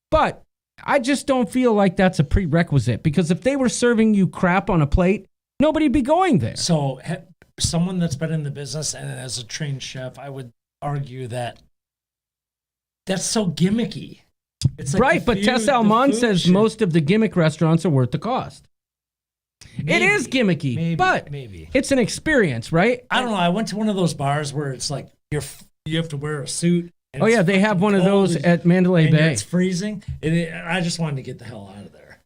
But I just don't feel like that's a prerequisite, because if they were serving you crap on a plate, nobody'd be going there. So someone that's been in the business and as a trained chef, I would argue that that's so gimmicky. It's like right, but Tess Almond says most of the gimmick restaurants are worth the cost. Maybe, it is gimmicky, but it's an experience, right? I don't know. I went to one of those bars where it's like you have to wear a suit. Oh yeah, they have one of those at Mandalay Bay. It's freezing. I just wanted to get the hell out of there.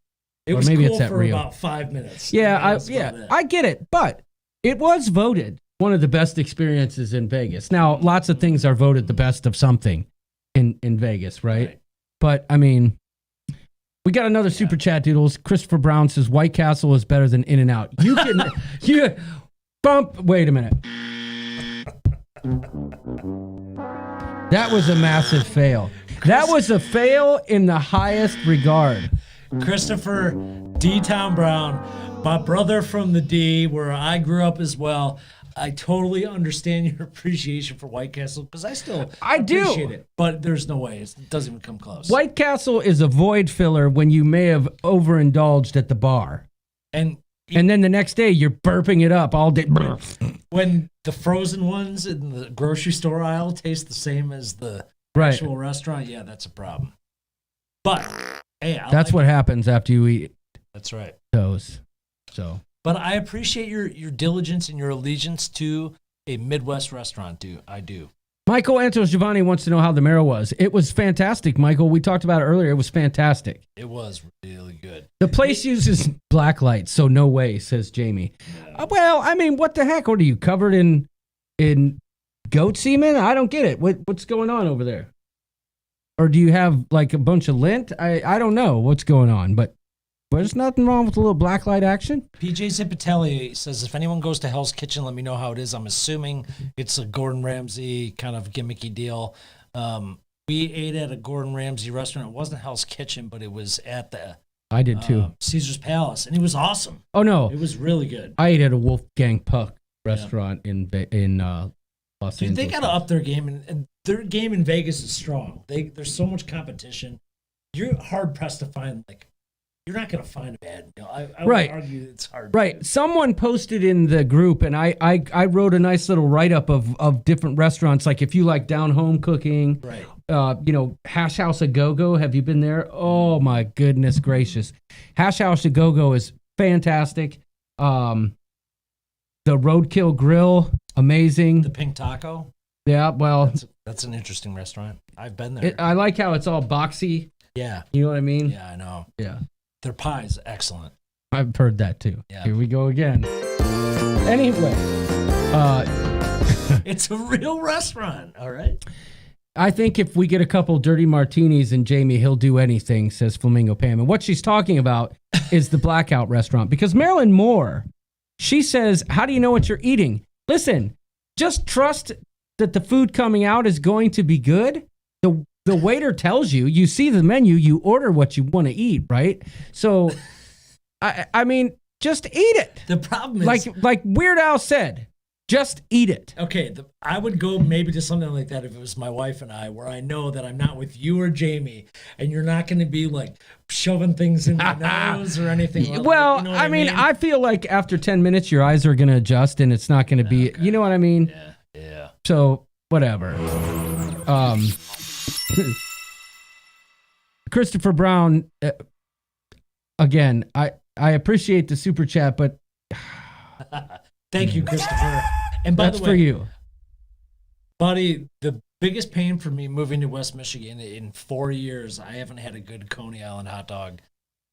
It Or was maybe cool it's at for Rio. about 5 minutes. Yeah, That's about it. I get it, but it was voted one of the best experiences in Vegas. Now, lots of things are voted the best of something in Vegas, right? But I mean, we got another super chat, doodles. Christopher Brown says White Castle is better than In-N-Out. You can, bump. Wait a minute. That was a massive fail. That was a fail in the highest regard. Christopher D-Town Brown, my brother from the D, where I grew up as well. I totally understand your appreciation for White Castle because I still appreciate it. But there's no way. It doesn't even come close. White Castle is a void filler when you may have overindulged at the bar. And then the next day, you're burping it up all day. when the frozen ones in the grocery store aisle taste the same as the actual restaurant, yeah, that's a problem. But, hey, that's what happens after you eat. That's right. Those. So. But I appreciate your diligence and your allegiance to a Midwest restaurant. I do. Michael Antos Giovanni wants to know how the Marrow was. It was fantastic, Michael. We talked about it earlier. It was fantastic. It was really good. The place uses black light, so no way, says Jamie. Yeah. Well, I mean, what the heck? What are you, covered in goat semen? I don't get it. What's going on over there? Or do you have like a bunch of lint? I don't know what's going on, but there's nothing wrong with a little black light action. PJ Zipatelli says, if anyone goes to Hell's Kitchen, let me know how it is. I'm assuming it's a Gordon Ramsay kind of gimmicky deal. We ate at a Gordon Ramsay restaurant. It wasn't Hell's Kitchen, but it was at the I did too. Caesar's Palace, and it was awesome. Oh, no. It was really good. I ate at a Wolfgang Puck restaurant in Los Angeles. Dude, they got to up their game, and their game in Vegas is strong. There's so much competition. You're hard-pressed to find, you're not going to find a bad meal. I would argue it's hard. Right. Someone posted in the group, and I wrote a nice little write-up of different restaurants. Like if you like down home cooking, right? Hash House A Go-Go. Have you been there? Oh my goodness gracious! Hash House A Go-Go is fantastic. The Roadkill Grill, amazing. The Pink Taco. Yeah, well, that's an interesting restaurant. I've been there. I like how it's all boxy. Yeah. You know what I mean? Yeah, I know. Yeah. Their pie is excellent. I've heard that too. Yeah. Here we go again. Anyway, it's a real restaurant. All right. I think if we get a couple dirty martinis and Jamie, he'll do anything, says Flamingo Pam. And what she's talking about is the Blackout restaurant. Because Marilyn Moore, she says, how do you know what you're eating? Listen, just trust that the food coming out is going to be good. The waiter tells you, you see the menu, you order what you want to eat, right? So, I mean, just eat it. The problem is... Like Weird Al said, just eat it. Okay, I would go maybe to something like that if it was my wife and I, where I know that I'm not with you or Jamie, and you're not going to be shoving things in my nose or anything. Well, you know what I mean, I feel like after 10 minutes, your eyes are going to adjust, and it's not going to be, you know what I mean? Yeah. So, whatever. Christopher Brown, again, I appreciate the super chat, but thank you, Christopher. And by that's the way, for you, buddy. The biggest pain for me moving to West Michigan in 4 years, I haven't had a good Coney Island hot dog,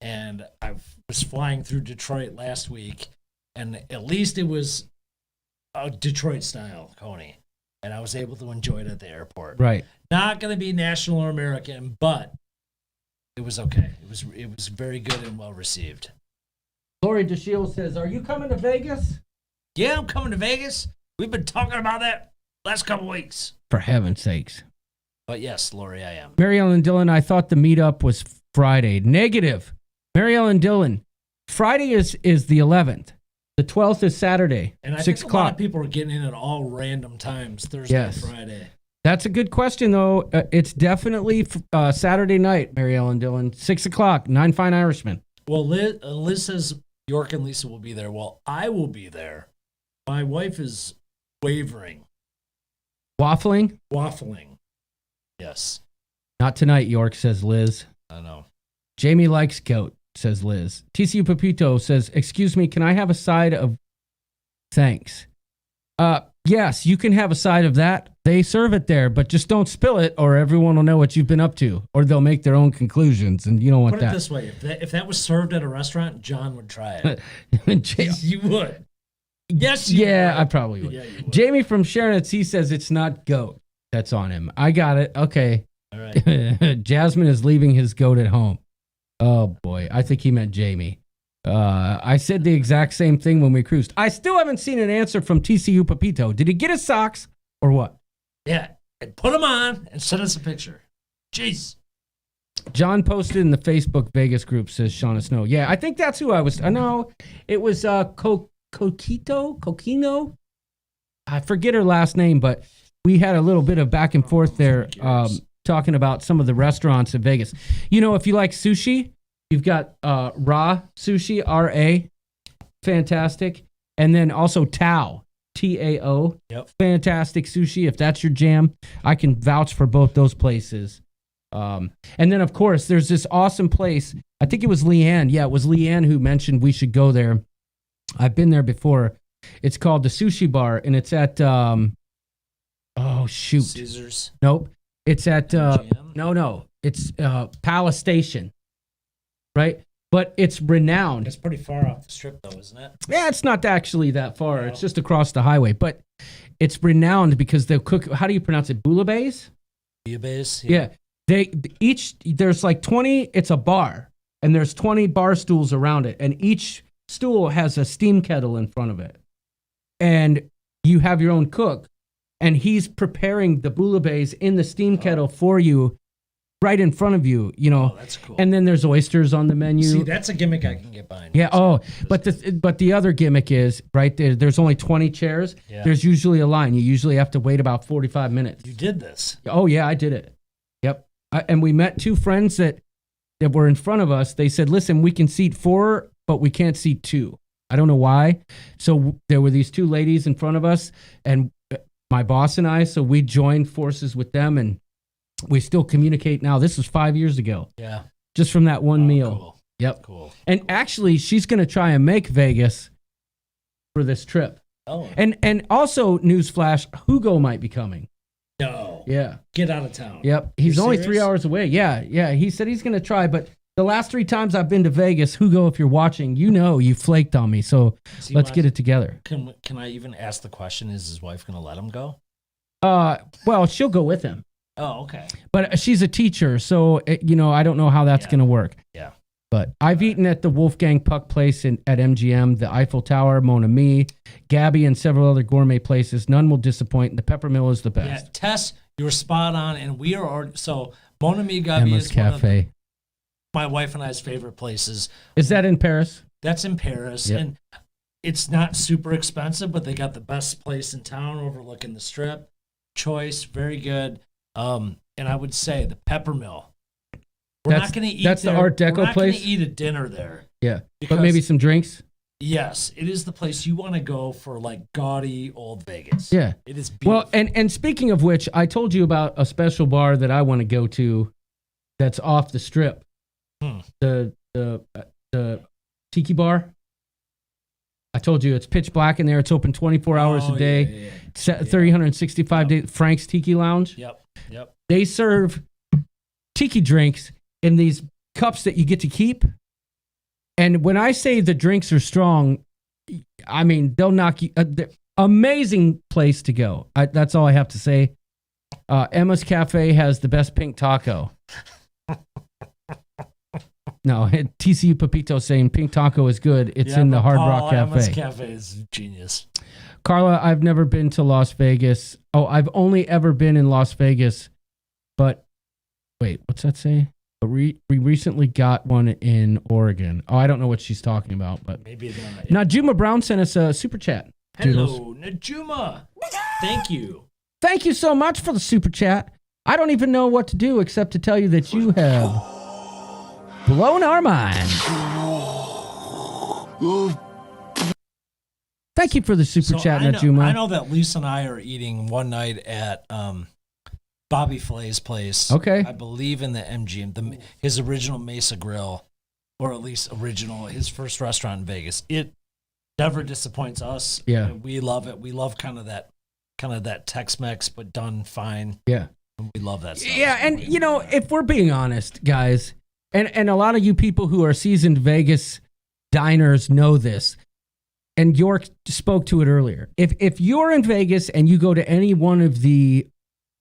and I was flying through Detroit last week, and at least it was a Detroit style Coney, and I was able to enjoy it at the airport. right? Not going to be national or American, but it was okay. It was very good and well received. Lori DeShield says, "Are you coming to Vegas?" Yeah, I'm coming to Vegas. We've been talking about that last couple weeks. For heaven's sakes! But yes, Lori, I am. Mary Ellen Dillon, I thought the meetup was Friday. Negative. Mary Ellen Dillon, Friday is the 11th. The 12th is Saturday. And I 6 think a lot o'clock. of people are getting in at all random times, Thursday and Friday. That's a good question, though. It's definitely Saturday night, Mary Ellen Dillon, 6 o'clock, 9 Fine Irishmen. Well, Liz says York and Lisa will be there. Well, I will be there. My wife is wavering. Waffling? Waffling. Yes. Not tonight, York, says Liz. I know. Jamie likes goat, says Liz. TCU Pepito says, excuse me, can I have a side of thanks? Yes, you can have a side of that. They serve it there, but just don't spill it, or everyone will know what you've been up to, or they'll make their own conclusions, and you don't want Put that. it this way: if that was served at a restaurant, John would try it. You would. Yes. Yeah, I probably would. Yeah, you would. Jamie from Sharon, he says it's not goat that's on him. I got it. Okay. All right. Jasmine is leaving his goat at home. Oh boy, I think he meant Jamie. I said the exact same thing when we cruised. I still haven't seen an answer from TCU Papito. Did he get his socks or what? Yeah, and put them on and send us a picture. Jeez. John posted in the Facebook Vegas group, says Shauna Snow. Yeah, I think that's who I was. No, it was Coquino. I forget her last name, but we had a little bit of back and forth there talking about some of the restaurants in Vegas. You know, if you like sushi, you've got Raw Sushi, R-A, fantastic. And then also Tao. Tao. Yep. Fantastic sushi. If that's your jam, I can vouch for both those places. And then, of course, there's this awesome place. I think it was Leanne. Yeah, it was Leanne who mentioned we should go there. I've been there before. It's called the Sushi Bar, and it's at, Caesars. Nope. It's at, MGM? no. It's Palace Station, right? But it's renowned. It's pretty far off the strip, though, isn't it? Yeah, it's not actually that far. No. It's just across the highway. But it's renowned because they'll cook. How do you pronounce it? Bouillabaisse? Bouillabaisse. Yeah. There's like 20. It's a bar, and there's 20 bar stools around it, and each stool has a steam kettle in front of it, and you have your own cook, and he's preparing the bouillabaisse in the steam kettle for you. Right in front of you, you know. Oh, that's cool. And then there's oysters on the menu. See, that's a gimmick I can get behind. Yeah. Oh, but the other gimmick is right there. There's only 20 chairs. Yeah. There's usually a line. You usually have to wait about 45 minutes. You did this. Oh yeah, I did it. Yep. And we met two friends that were in front of us. They said, "Listen, we can seat 4, but we can't seat 2." I don't know why. So there were these two ladies in front of us, and my boss and I. So we joined forces with them, and we still communicate now. This was 5 years ago. Yeah. Just from that one meal. Cool. Yep. Cool. And actually, she's going to try and make Vegas for this trip. Oh. And also, newsflash, Hugo might be coming. No. Yeah. Get out of town. Yep. He's You only serious? 3 hours away. Yeah. Yeah. He said he's going to try, but the last 3 times I've been to Vegas, Hugo, if you're watching, you know you flaked on me. So let's get it together. Can I even ask the question, is his wife going to let him go? Well, she'll go with him. Oh, okay. But she's a teacher, so, I don't know how that's going to work. Yeah. But I've eaten at the Wolfgang Puck place at MGM, the Eiffel Tower, Mon Ami, Gabby, and several other gourmet places. None will disappoint, and the Peppermill is the Yeah, best. Tess, you were spot on, and we are already, so Mon Ami Gabby Emma's is one of Cafe. my wife and I's favorite places. Is that in Paris? That's in Paris, Yep. and it's not super expensive, but they got the best place in town overlooking the strip. Choice, very good. And I would say the Peppermill. We're not going to eat. That's there. the Art Deco We're not place? going to eat a dinner there. Yeah. Because- But maybe some drinks? Yes, it is the place you want to go for like gaudy old Vegas. Yeah. It is beautiful. Well, and speaking of which, I told you about a special bar that I want to go to that's off the strip. The Tiki Bar. I told you it's pitch black in there. It's open 24 hours a day. Yeah. 365 days. Frank's Tiki Lounge. Yep. They serve tiki drinks in these cups that you get to keep. And when I say the drinks are strong, I mean, they'll knock you. Amazing place to go. That's all I have to say. Emma's Cafe has the best pink taco. No, TCU Papito saying pink taco is good. It's in the Hard Rock Cafe. Emma's Cafe is genius. Carla, I've never been to Las Vegas. Oh, I've only ever been in Las Vegas. But wait, what's that say? We recently got one in Oregon. Oh, I don't know what she's talking about, but Maybe it's on that. Najuma Brown sent us a super chat. Hello, Najuma. Thank you. Thank you so much for the super chat. I don't even know what to do except to tell you that you have blown our mind. Thank you for the super chat, Najuma. I know that Lisa and I are eating one night at Bobby Flay's place. Okay. I believe in the MGM, his original Mesa Grill, or at least his first restaurant in Vegas. It never disappoints us. Yeah. We love it. We love kind of that kind of that Tex-Mex, but done fine. Yeah. And we love that stuff. Yeah, and you know, if we're being honest, guys, and a lot of you people who are seasoned Vegas diners know this, and York spoke to it earlier. If you're in Vegas and you go to any one of the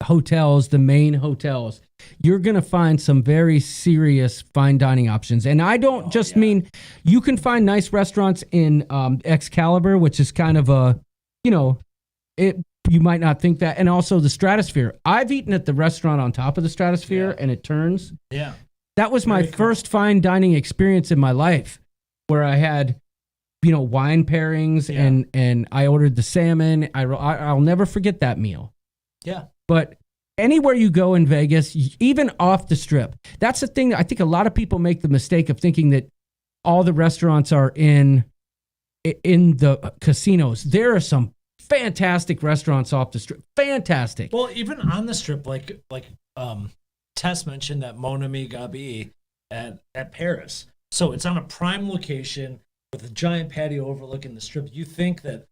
hotels, the main hotels, you're going to find some very serious fine dining options. And I don't mean you can find nice restaurants in Excalibur, which is kind of a, you know, you might not think that. And also the Stratosphere. I've eaten at the restaurant on top of the Stratosphere and it turns. Yeah. That was my first fine dining experience in my life where I had, you know, wine pairings and I ordered the salmon. I'll never forget that meal. Yeah. But anywhere you go in Vegas, even off the strip, that's the thing. I think a lot of people make the mistake of thinking that all the restaurants are in the casinos. There are some fantastic restaurants off the strip. Fantastic. Well, even on the strip, like Tess mentioned that Mon Ami Gabi at Paris. So it's on a prime location with a giant patio overlooking the strip. You think that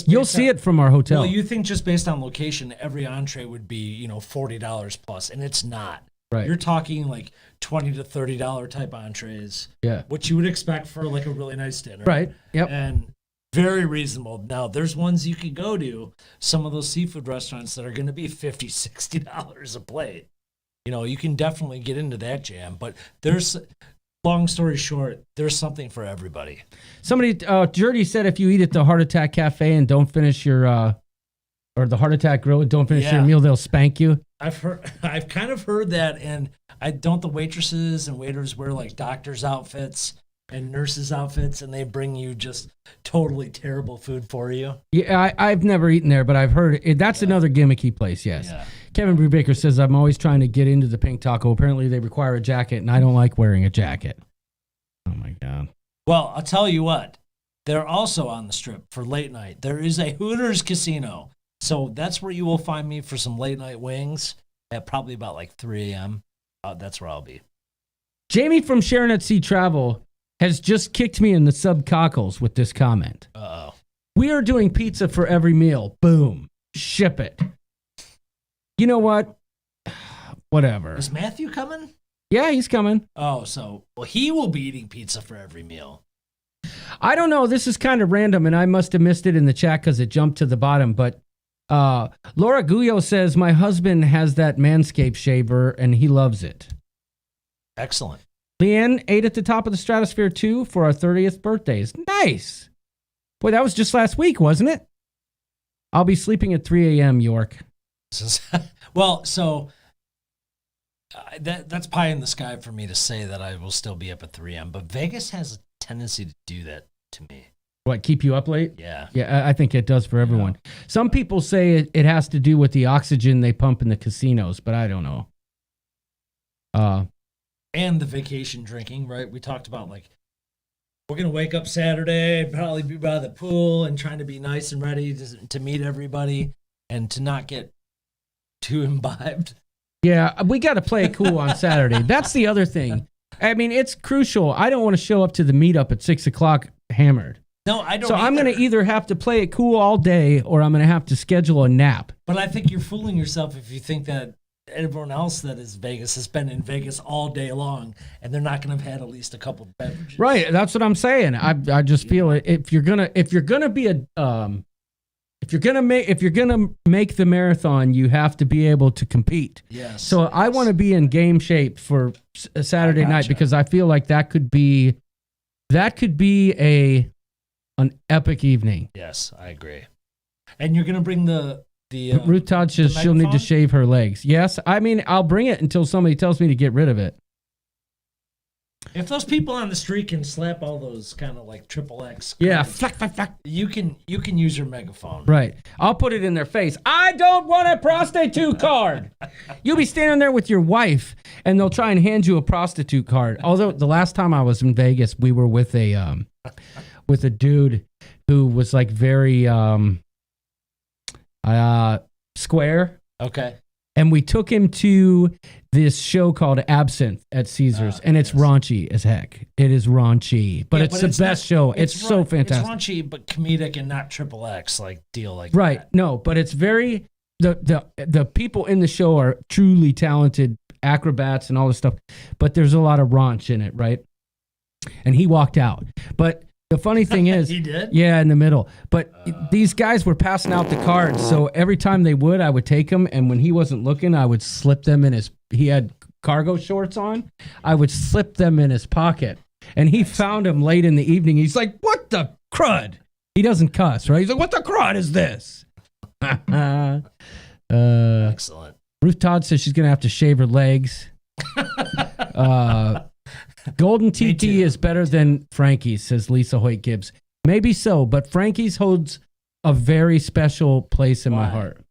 you'll see it from our hotel. Well, you think just based on location, every entree would be, you know, $40 plus, and it's not. Right. You're talking like $20 to $30 type entrees. Yeah. What you would expect for like a really nice dinner. Right. Yep. And very reasonable. Now, there's ones you could go to, some of those seafood restaurants that are going to be $50, $60 a plate. You know, you can definitely get into that jam, but there's, long story short, there's something for everybody. Somebody, Jerdy said if you eat at the Heart Attack Cafe and don't finish your, or the Heart Attack Grill and don't finish your meal, they'll spank you. I've kind of heard that, and the waitresses and waiters wear like doctors' outfits and nurses' outfits, and they bring you just totally terrible food for you. Yeah, I've never eaten there, but I've heard it. That's another gimmicky place, yes. Yeah. Kevin Brubaker says, I'm always trying to get into the Pink Taco. Apparently they require a jacket, and I don't like wearing a jacket. Oh, my God. Well, I'll tell you what. They're also on the strip for late night. There is a Hooters casino. So that's where you will find me for some late night wings at probably about like 3 a.m. That's where I'll be. Jamie from Sharon at Sea Travel has just kicked me in the subcockles with this comment. Uh-oh. We are doing pizza for every meal. Boom. Ship it. You know what? Whatever. Is Matthew coming? Yeah, he's coming. Oh, so he will be eating pizza for every meal. I don't know. This is kind of random, and I must have missed it in the chat because it jumped to the bottom. But Laura Guyot says, my husband has that Manscaped shaver, and he loves it. Excellent. Leanne ate at the top of the Stratosphere, too, for our 30th birthdays. Nice. Boy, that was just last week, wasn't it? I'll be sleeping at 3 a.m., York. Well, so that's pie in the sky for me to say that I will still be up at 3 a.m., but Vegas has a tendency to do that to me. What, keep you up late? Yeah. Yeah, I think it does for everyone. Yeah. Some people say it has to do with the oxygen they pump in the casinos, but I don't know. And the vacation drinking, right? We talked about like, we're going to wake up Saturday, probably be by the pool and trying to be nice and ready to meet everybody and to not get too imbibed. Yeah, we got to play it cool on Saturday. That's the other thing. I mean, it's crucial. I don't want to show up to the meetup at 6 o'clock hammered. No, I don't. So I'm going to either have to play it cool all day or I'm going to have to schedule a nap. But I think you're fooling yourself if you think that everyone else that is Vegas has been in Vegas all day long and they're not going to have had at least a couple of beverages. Right. That's what I'm saying. I just feel it. If you're gonna make the marathon, you have to be able to compete. Yes. So yes. I want to be in game shape for a Saturday night because I feel like that could be an epic evening. Yes, I agree. And you're gonna bring the Ruth Todd says she'll need to shave her legs. Yes, I mean I'll bring it until somebody tells me to get rid of it. If those people on the street can slap all those kind of like XXX, yeah, flack, flack, flack. You can use your megaphone. Right. I'll put it in their face. I don't want a prostitute card. You'll be standing there with your wife, and they'll try and hand you a prostitute card. Although the last time I was in Vegas, we were with a dude who was like very square. Okay. And we took him to this show called Absinthe at Caesars, and it's raunchy as heck. It is raunchy, but it's the best show. It's so fantastic. It's raunchy, but comedic and not triple X like deal like right. that. No, but it's very the people in the show are truly talented acrobats and all this stuff, but there's a lot of raunch in it, right? And he walked out, but. The funny thing is, he did? Yeah, in the middle. But these guys were passing out the cards, so every time they would, I would take them, and when he wasn't looking, I would slip them in his. He had cargo shorts on. I would slip them in his pocket, and he found them late in the evening. He's like, "What the crud?" He doesn't cuss, right? He's like, "What the crud is this?" Excellent. Ruth Todd says she's gonna have to shave her legs. Golden TT is better than Frankie's, says Lisa Hoyt Gibbs. Maybe so, but Frankie's holds a very special place in my heart.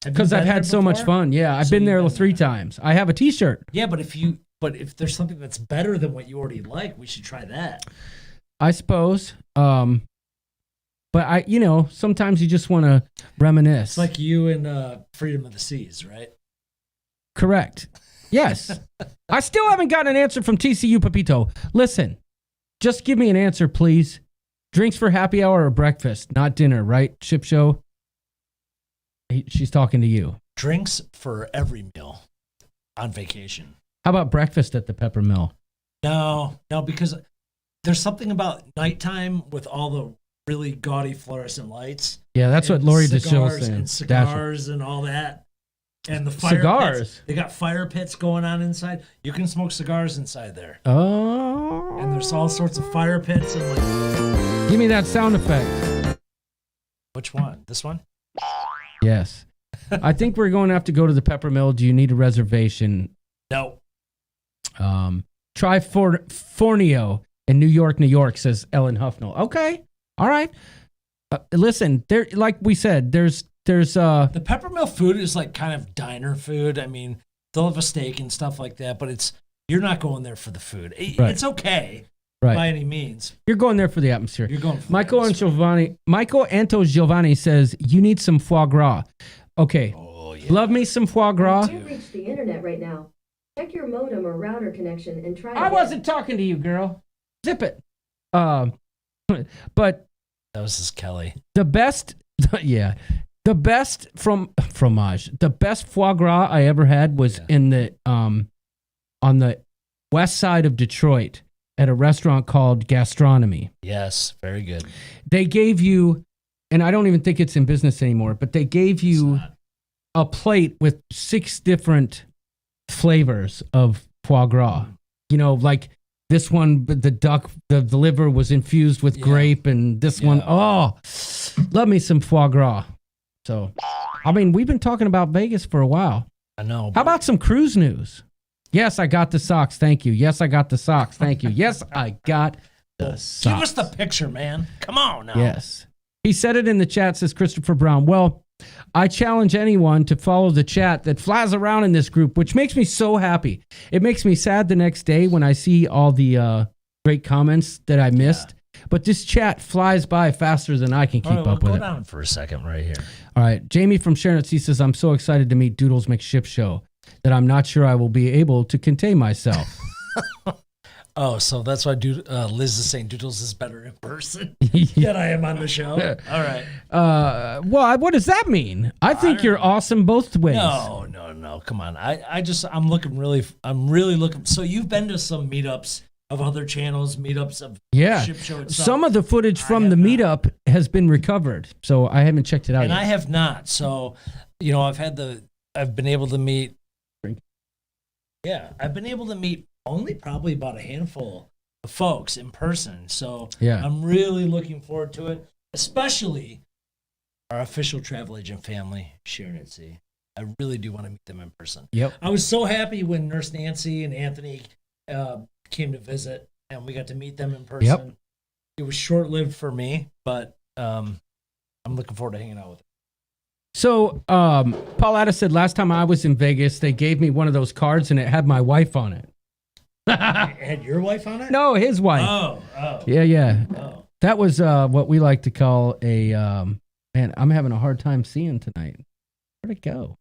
Because I've had so much fun. Yeah, I've been there 3 times. I have a T-shirt. Yeah, but if there's something that's better than what you already like, we should try that. I suppose. But sometimes you just want to reminisce. It's like you and Freedom of the Seas, right? Correct. Yes. I still haven't gotten an answer from TCU Pepito. Listen, just give me an answer, please. Drinks for happy hour or breakfast, not dinner, right? Ship show. She's talking to you. Drinks for every meal on vacation. How about breakfast at the Pepper Mill? No, because there's something about nighttime with all the really gaudy fluorescent lights. Yeah, that's what Lori DeShill's saying. And cigars and all that. And the fire cigars. Pits, they got fire pits going on inside. You can smoke cigars inside there. Oh. And there's all sorts of fire pits and like. Give me that sound effect. Which one? This one? Yes. I think we're going to have to go to the Pepper Mill. Do you need a reservation? No. Try Fornio in New York, says Ellen Huffnell. Okay. All right. Listen, there, like we said, there's the Peppermill food is like kind of diner food. I mean, they'll have a steak and stuff like that, but you're not going there for the food. It's okay by any means. You're going there for the atmosphere. You're going for Michael Anto Giovanni says you need some foie gras. Okay. Oh, yeah. Love me some foie gras. You can't reach the internet right now. Check your modem or router connection and try. I wasn't talking to you, girl. Zip it. But that was just Kelly. The best, yeah. The best fromage. The best foie gras I ever had was in the on the west side of Detroit at a restaurant called Gastronomy. Yes, very good. They gave you, and I don't even think it's in business anymore, but they gave you a plate with 6 different flavors of foie gras. You know, like this one, the duck, the liver was infused with grape, and this one, love me some foie gras. So, I mean, we've been talking about Vegas for a while. I know. How about some cruise news? Yes, I got the socks. Thank you. Yes, I got the socks. Thank you. Yes, I got the socks. Give us the picture, man. Come on now. Yes. He said it in the chat, says Christopher Brown. Well, I challenge anyone to follow the chat that flies around in this group, which makes me so happy. It makes me sad the next day when I see all the great comments that I missed. But this chat flies by faster than I can keep up with it. Go down for a second right here. All right. Jamie from Sharon C says, I'm so excited to meet Doodles McShip Show that I'm not sure I will be able to contain myself. Oh, so that's why Liz is saying Doodles is better in person than I am on the show. All right. Well, what does that mean? I think you're awesome both ways. No. Come on. I'm really looking. So you've been to some meetups of other channels, meetups of Ship Show itself. Some of the footage from the meetup has been recovered, so I haven't checked it out and yet. I have not. So, I've been able to meet. Yeah, I've been able to meet only probably about a handful of folks in person. So I'm really looking forward to it, especially our official travel agent family, Sharon and C. I really do want to meet them in person. Yep. I was so happy when Nurse Nancy and Anthony came to visit, and we got to meet them in person. Yep. It was short-lived for me, but I'm looking forward to hanging out with them. So, Pauletta said last time I was in Vegas, they gave me one of those cards, and it had my wife on it. It had your wife on it? No, his wife. Oh. Yeah. Oh. That was what we like to call a, man, I'm having a hard time seeing tonight. Where'd it go?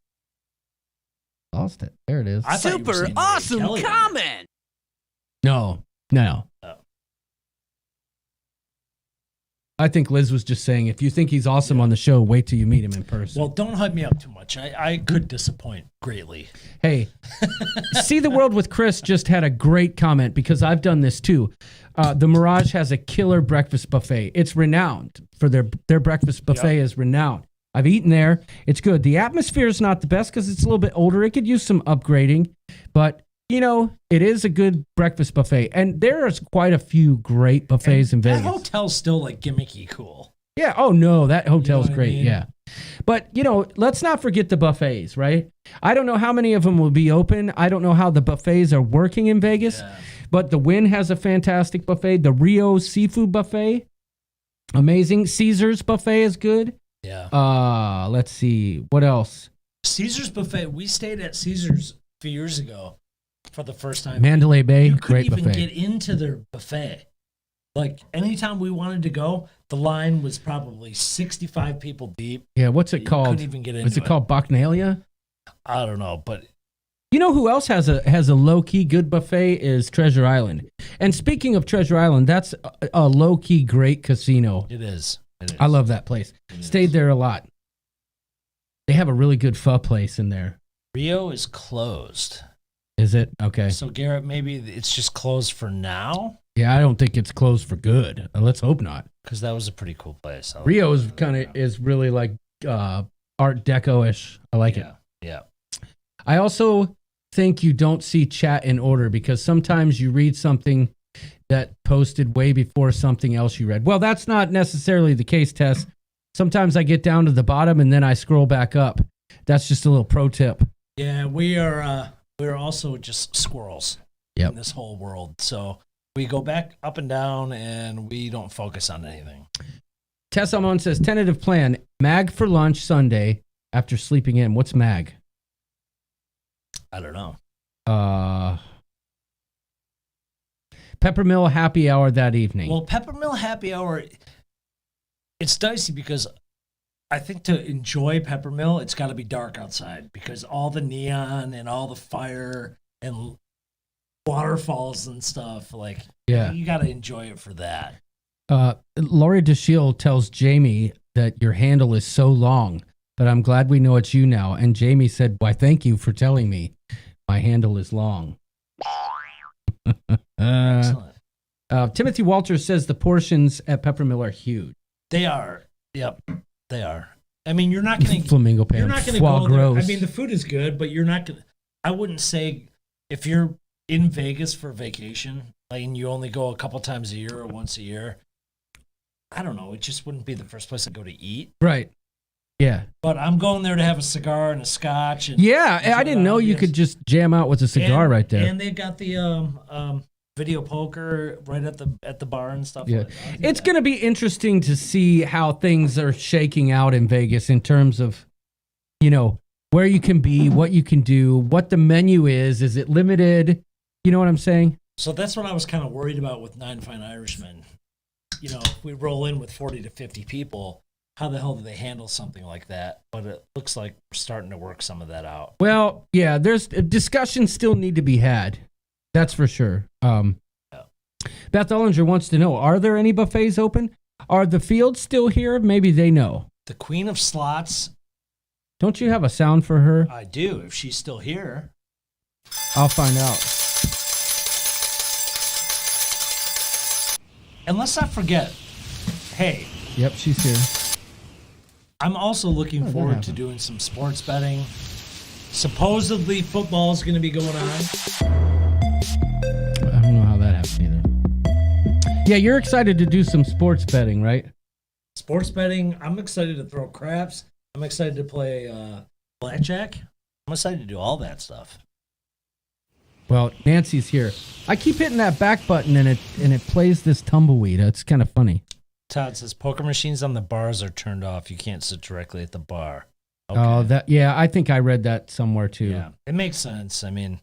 Lost it. There it is. I thought you were Super saying awesome Kelly. comment. No. Oh. I think Liz was just saying, if you think he's awesome on the show, wait till you meet him in person. Well, don't hype me up too much. I could disappoint greatly. Hey, See the World with Chris just had a great comment because I've done this too. The Mirage has a killer breakfast buffet. It's renowned for their breakfast buffet is renowned. I've eaten there. It's good. The atmosphere is not the best because it's a little bit older. It could use some upgrading, but you know, it is a good breakfast buffet. And there's quite a few great buffets in Vegas. That hotel's still like gimmicky cool. Yeah. Oh no, that hotel's what I great. mean? Yeah. But you know, let's not forget the buffets, right? I don't know how many of them will be open. I don't know how the buffets are working in Vegas, but the Wynn has a fantastic buffet. The Rio Seafood Buffet, amazing. Caesar's Buffet is good. Yeah. Let's see. What else? Caesar's Buffet. We stayed at Caesar's a few years ago for the first time. Mandalay Bay, You couldn't great even buffet. get into their buffet. Like anytime we wanted to go, the line was probably 65 people deep. Yeah, what's it You called? couldn't even get into Is it called Bacchanalia? I don't know, but You know who else has a low key good buffet is Treasure Island. And speaking of Treasure Island, that's a low key great casino. it is. It is. I love that place. Stayed there a lot. They have a really good pho place in there. Rio is closed. Is it? Okay. So Garrett, maybe it's just closed for now Yeah, I don't think it's closed for good. Let's hope not. because that was a pretty cool place. I like Rio is that. kind of is really like Art Deco-ish. I like it. Yeah. I also think you don't see chat in order because sometimes you read something that posted way before something else you read. Well, that's not necessarily the case, Tess. Sometimes I get down to the bottom and then I scroll back up. That's just a little pro tip. Yeah, we're also just squirrels Yep. in this whole world. So we go back up and down and we don't focus on anything. Tess Almon says, tentative plan, mag for lunch Sunday after sleeping in. What's mag? I don't know. Peppermill happy hour that evening. Well, Peppermill Happy Hour, it's dicey because I think to enjoy Peppermill, it's got to be dark outside because all the neon and all the fire and waterfalls and stuff, like, Yeah. you got to enjoy it for that. Laurie DeShiel tells Jamie that your handle is so long, but I'm glad we know it's you now. And Jamie said, why, thank you for telling me my handle is long. Excellent. Timothy Walters says the portions at Peppermill are huge. They are. Yep, they are. I mean, you're not going to Flamingo pan. You're not going to foie go there. gros. I mean, the food is good, but you're not going to. I wouldn't say if you're in Vegas for vacation, like, and you only go a couple times a year or once a year, I don't know. It just wouldn't be the first place to go to eat. Right. Yeah. But I'm going there to have a cigar and a scotch. And Yeah. I didn't know you could just jam out with a cigar and, right there. And they've got the video poker right at the bar and stuff. Yeah. Like that. It's going to be interesting to see how things are shaking out in Vegas in terms of, you know, where you can be, what you can do, what the menu is. Is it limited? You know what I'm saying? So that's what I was kind of worried about with Nine Fine Irishmen. You know, if we roll in with 40 to 50 people, how the hell do they handle something like that? But it looks like we're starting to work some of that out. Well, yeah, there's discussions still need to be had. That's for sure. Beth Ellinger wants to know, are there any buffets open? Are the fields still here? Maybe they know. The Queen of Slots, Don't you have a sound for her? I do, if she's still here. I'll find out. And let's not forget, hey, Yep, she's here. I'm also looking that forward to happened. doing some sports betting. Supposedly football is going to be going on. I don't know how that happened either. Yeah, you're excited to do some sports betting, right? Sports betting, I'm excited to throw craps. I'm excited to play blackjack. I'm excited to do all that stuff. Well, Nancy's here. I keep hitting that back button and it plays this tumbleweed. It's kind of funny. Todd says poker machines on the bars are turned off. You can't sit directly at the bar. Okay. Oh, I think I read that somewhere too. Yeah, it makes sense. I mean,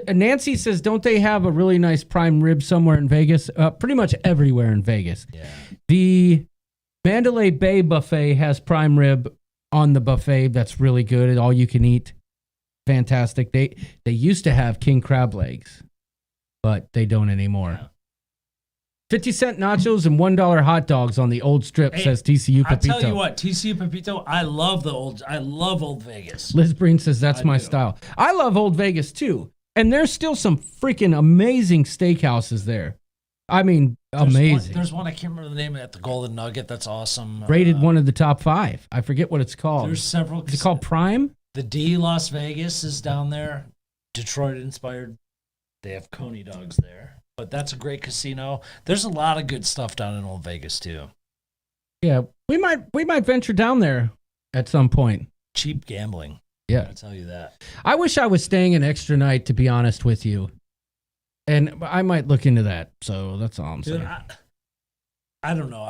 Nancy says, don't they have a really nice prime rib somewhere in Vegas? Pretty much everywhere in Vegas. yeah. The Mandalay Bay buffet has prime rib on the buffet. That's really good. All you can eat. fantastic. They used to have king crab legs, but they don't anymore. Yeah. 50-cent nachos and $1 hot dogs on the old strip, Hey, says TCU Pepito. I'll tell you what, TCU Pepito, I love Old Vegas. Liz Breen says that's my style. I love Old Vegas too. And there's still some freaking amazing steakhouses there. I mean, amazing. There's one, I can't remember the name of it, the Golden Nugget. That's awesome. Rated one of the top 5. I forget what it's called. There's several. Is it called Prime? The D Las Vegas is down there. Detroit inspired. They have Coney dogs there. But that's a great casino. There's a lot of good stuff down in Old Vegas too. Yeah, we might venture down there at some point. Cheap gambling. Yeah, I'll tell you that. I wish I was staying an extra night, to be honest with you, and I might look into that. So that's all I'm saying. Dude, I don't know.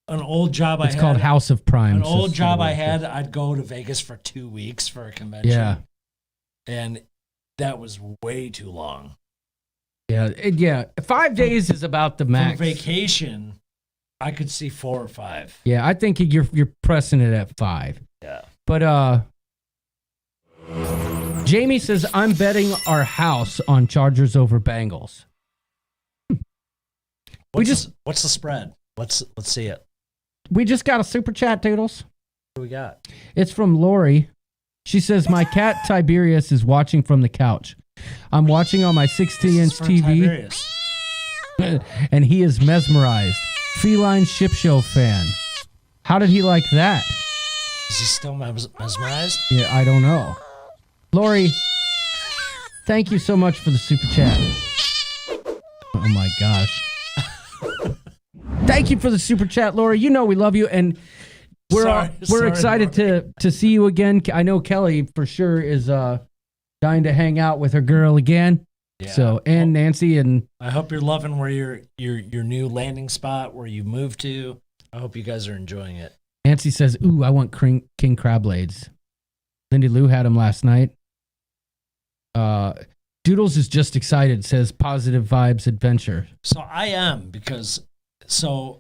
An old job It's called House of Prime. An old job I had, I'd go to Vegas for 2 weeks for a convention. Yeah, and that was way too long. Yeah. 5 days is about the max. For vacation, I could see 4 or 5. Yeah, I think you're pressing it at 5. Yeah. But Jamie says I'm betting our house on Chargers over Bengals. What's the spread? Let's see it. We just got a super chat, Doodles. What do we got? It's from Lori. She says my cat Tiberius is watching from the couch. I'm watching on my 60-inch TV, and he is mesmerized. Feline ship show fan. How did he like that? Is he still mesmerized? Yeah, I don't know. Lori, thank you so much for the super chat. Oh my gosh. Thank you for the super chat, Lori. You know we love you, and we're excited to see you again. I know Kelly for sure is dying to hang out with her girl again. Yeah. So and Nancy, and I hope you're loving where your new landing spot where you moved to. I hope you guys are enjoying it. Nancy says, "Ooh, I want king crab legs." Lindy Lou had them last night. Doodles is just excited. Says positive vibes adventure. So I am because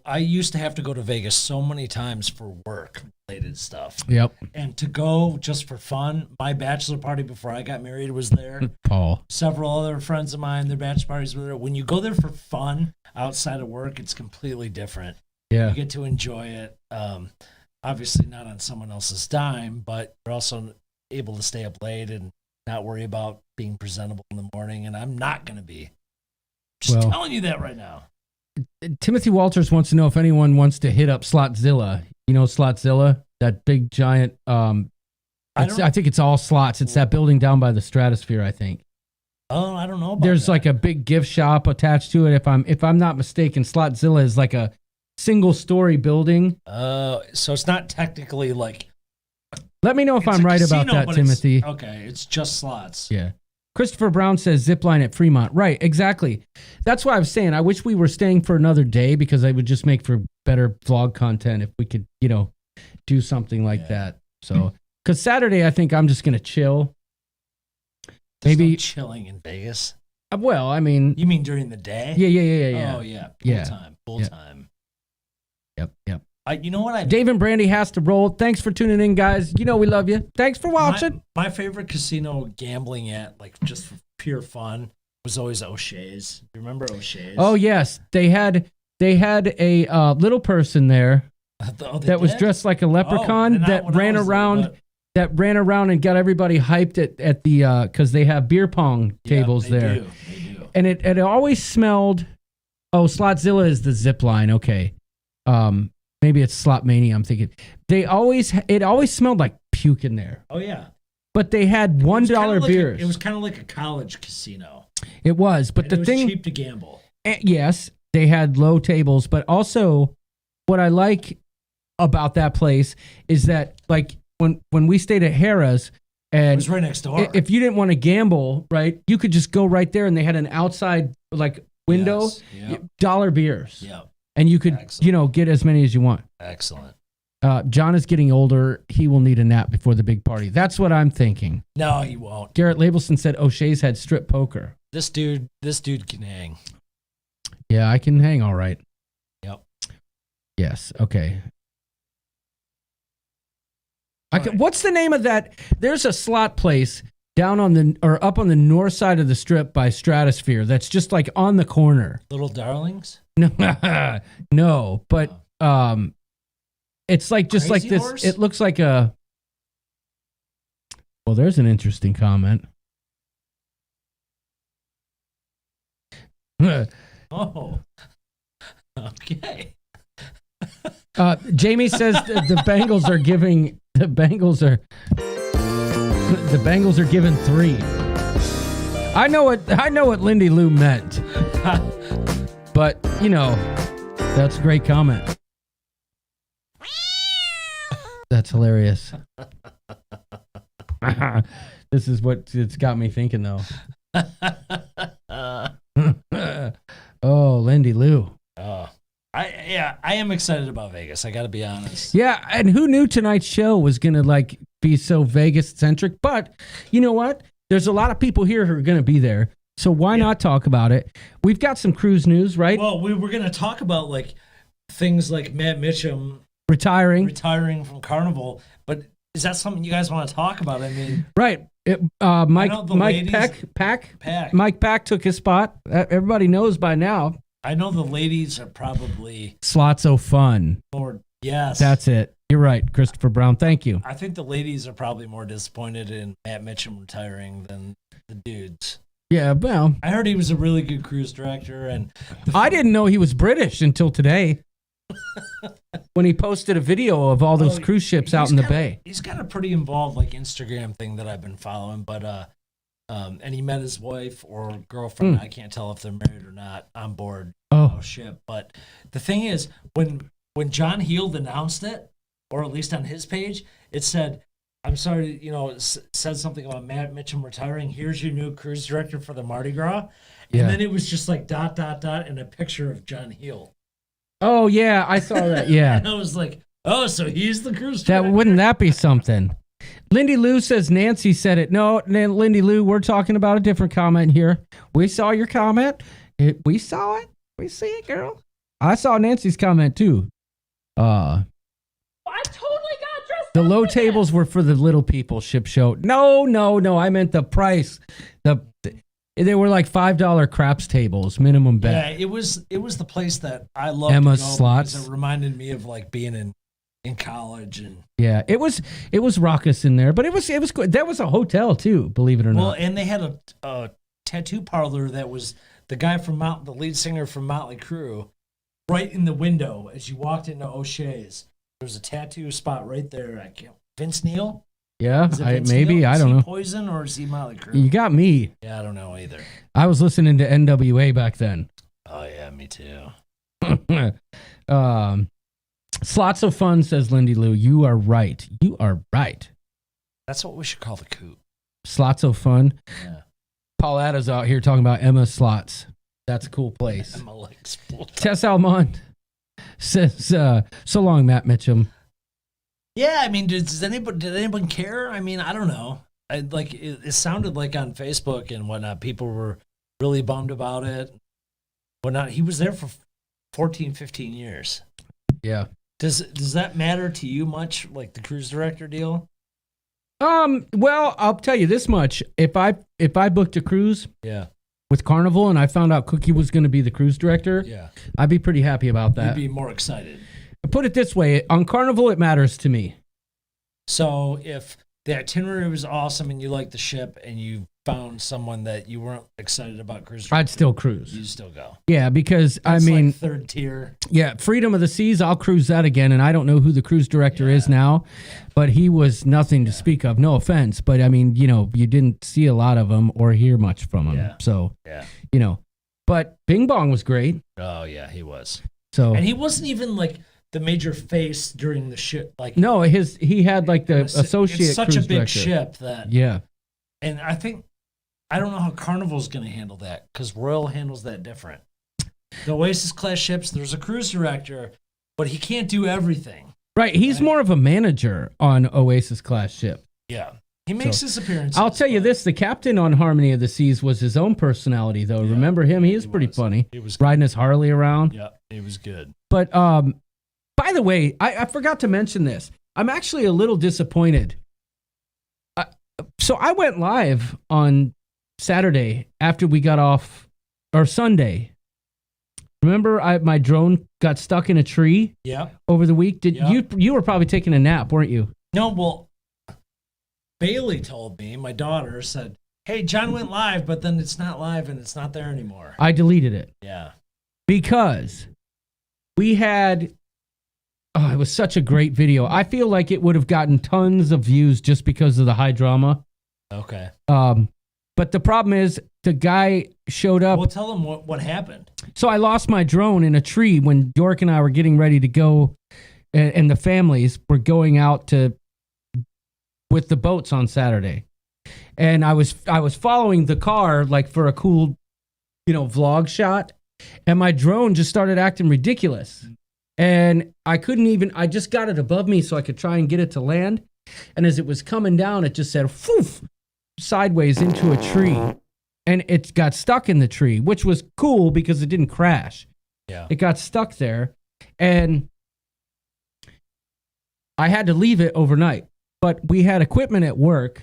I used to have to go to Vegas so many times for work related stuff. Yep. And to go just for fun. My bachelor party before I got married was there. Paul. Several other friends of mine, their bachelor parties were there. When you go there for fun outside of work, it's completely different. Yeah. You get to enjoy it. Obviously not on someone else's dime, but you're also able to stay up late and not worry about being presentable in the morning. And I'm not going to be. Just telling you that right now. Timothy Walters wants to know if anyone wants to hit up Slotzilla. You know Slotzilla? That big giant I think it's all slots. It's that building down by the Stratosphere, I think. Oh, I don't know about There's that. like a big gift shop attached to it. If I'm not mistaken, Slotzilla is like a single story building. So it's not technically like. Let me know if I'm right about that, Timothy. It's just slots. Yeah. Christopher Brown says zipline at Fremont. Right, exactly. That's why I was saying I wish we were staying for another day because I would just make for better vlog content if we could, do something like that. So, because Saturday I think I'm just gonna chill. There's Maybe no chilling in Vegas. Well, I mean, you mean during the day? Yeah. Oh yeah, full time. Yep. You know what? Dave and Brandy has to roll. Thanks for tuning in, guys. You know we love you. Thanks for watching. My favorite casino gambling at, like, just for pure fun was always O'Shea's. You remember O'Shea's? Oh yes, they had a little person there that was dressed like a leprechaun that ran around. That ran around and got everybody hyped at the because they have beer pong tables there. They do. And it always smelled. Oh, Slotzilla is the zip line. Okay. Maybe it's Slot Mania. I'm thinking it always smelled like puke in there. Oh yeah. But they had $1 beers. It was kind of like a college casino. It was, but it was cheap to gamble. Yes, they had low tables, but also what I like about that place is that, like, when we stayed at Harrah's, and it was right next door. If you didn't want to gamble, right, you could just go right there, and they had an outside like window, $1 beers. Yeah. And you could, get as many as you want. Excellent. John is getting older. He will need a nap before the big party. That's what I'm thinking. No, he won't. Garrett Labelson said O'Shea's had strip poker. This dude can hang. Yeah, I can hang all right. Yep. Yes. Okay. What's the name of that? There's a slot place down on the or up on the north side of the strip by Stratosphere. That's just like on the corner. Little Darlings? No, no, but it's like just Crazy like this. Horse? It looks like a. Well, there's an interesting comment. Oh, okay. Jamie says the Bengals are giving the Bengals are giving 3. I know what Lindy Lou meant, but that's a great comment. That's hilarious. This is what it's got me thinking though. Oh, Lindy Lou. Oh, I am excited about Vegas. I got to be honest. Yeah, and who knew tonight's show was gonna like be so Vegas centric? But you know what? There's a lot of people here who are gonna be there, so why not talk about it? We've got some cruise news, right? Well, we were gonna talk about like things like Matt Mitchum retiring from Carnival, but is that something you guys want to talk about? I mean, right. Mike Pack took his spot. Everybody knows by now. I know the ladies are probably Slots so fun. more. Yes, That's it. You're right, Christopher Brown. Thank you. I think the ladies are probably more disappointed in Matt Mitchum retiring than the dudes. Yeah, well, I heard he was a really good cruise director, and I didn't know he was British until today. When he posted a video of all those cruise ships out in the bay. He's got a pretty involved like Instagram thing that I've been following, but and he met his wife or girlfriend. I can't tell if they're married or not on board ship. But the thing is, when John Heald announced it, or at least on his page, it said, "I'm sorry, said something about Matt Mitchum retiring. Here's your new cruise director for the Mardi Gras." And then it was just like ... and a picture of John Heald. Oh yeah, I saw that. Yeah, and I was like, "Oh, so he's the cruise director." Wouldn't that be something? Lindy Lou says Nancy said it. No, Lindy Lou, we're talking about a different comment here. We saw your comment. We saw it. We see it, girl. I saw Nancy's comment too. I totally got dressed The up low for tables were for the little people ship show. No. I meant the price. They were like $5 craps tables, minimum bet. Yeah, it was the place that I loved. Emma's to go Slots. Because it reminded me of like being in college and. Yeah, it was raucous in there, but it was good. That was a hotel too, believe it or not. Well, and they had a tattoo parlor that was the guy from the lead singer from Motley Crue, right in the window as you walked into O'Shea's. There was a tattoo spot right there. Vince Neil. Yeah, Vince maybe. Neil? I don't know. Is he Poison or is he Motley Crue? You got me. Yeah, I don't know either. I was listening to NWA back then. Oh yeah, me too. Slots of fun, says Lindy Lou. You are right. That's what we should call the coop. Slots of fun. Yeah. Pauletta's out here talking about Emma's Slots. That's a cool place. Emma likes Tess Almond says, so long, Matt Mitchum. Yeah, I mean, did anyone care? I mean, I don't know. It sounded like on Facebook and whatnot, people were really bummed about it. Whatnot. He was there for 14, 15 years. Yeah. Does that matter to you much, like the cruise director deal? Well, I'll tell you this much. If I booked a cruise with Carnival and I found out Cookie was going to be the cruise director, I'd be pretty happy about that. You'd be more excited. Put it this way, on Carnival, it matters to me. So if the itinerary was awesome and you liked the ship and you found someone that you weren't excited about cruise, I'd still cruise. You'd still go. Yeah, because That's like third tier. Yeah, Freedom of the Seas, I'll cruise that again, and I don't know who the cruise director is now, but he was nothing to speak of. No offense, but I mean, you didn't see a lot of him or hear much from him. So, but Bing Bong was great. Oh yeah, he was. So, and he wasn't even like the major face during the ship. Like no, he had like the associate. It's such cruise a big director. ship that and I don't know how Carnival's going to handle that because Royal handles that different. The Oasis class ships, there's a cruise director, but he can't do everything. Right, he's more of a manager on Oasis class ship. Yeah, he makes his appearances. I'll tell you this: the captain on Harmony of the Seas was his own personality, though. Yeah, remember him? He is pretty funny. He was riding his Harley around. Yeah, he was good. But by the way, I forgot to mention this. I'm actually a little disappointed. So I went live on Saturday after we got off, or Sunday. Remember, my drone got stuck in a tree. Yeah. Over the week. You were probably taking a nap, weren't you? No, well, Bailey told me. My daughter said, "Hey, John went live, but then it's not live and it's not there anymore." I deleted it. Yeah. Because we had. Oh, it was such a great video. I feel like it would have gotten tons of views just because of the high drama. Okay. But the problem is the guy showed up. Well, tell him what happened. So I lost my drone in a tree when York and I were getting ready to go, and the families were going out with the boats on Saturday. And I was following the car like for a cool, vlog shot, and my drone just started acting ridiculous. And I just got it above me so I could try and get it to land. And as it was coming down, it just said, "Foof," sideways into a tree. And it got stuck in the tree, which was cool because it didn't crash. Yeah. It got stuck there. And I had to leave it overnight. But we had equipment at work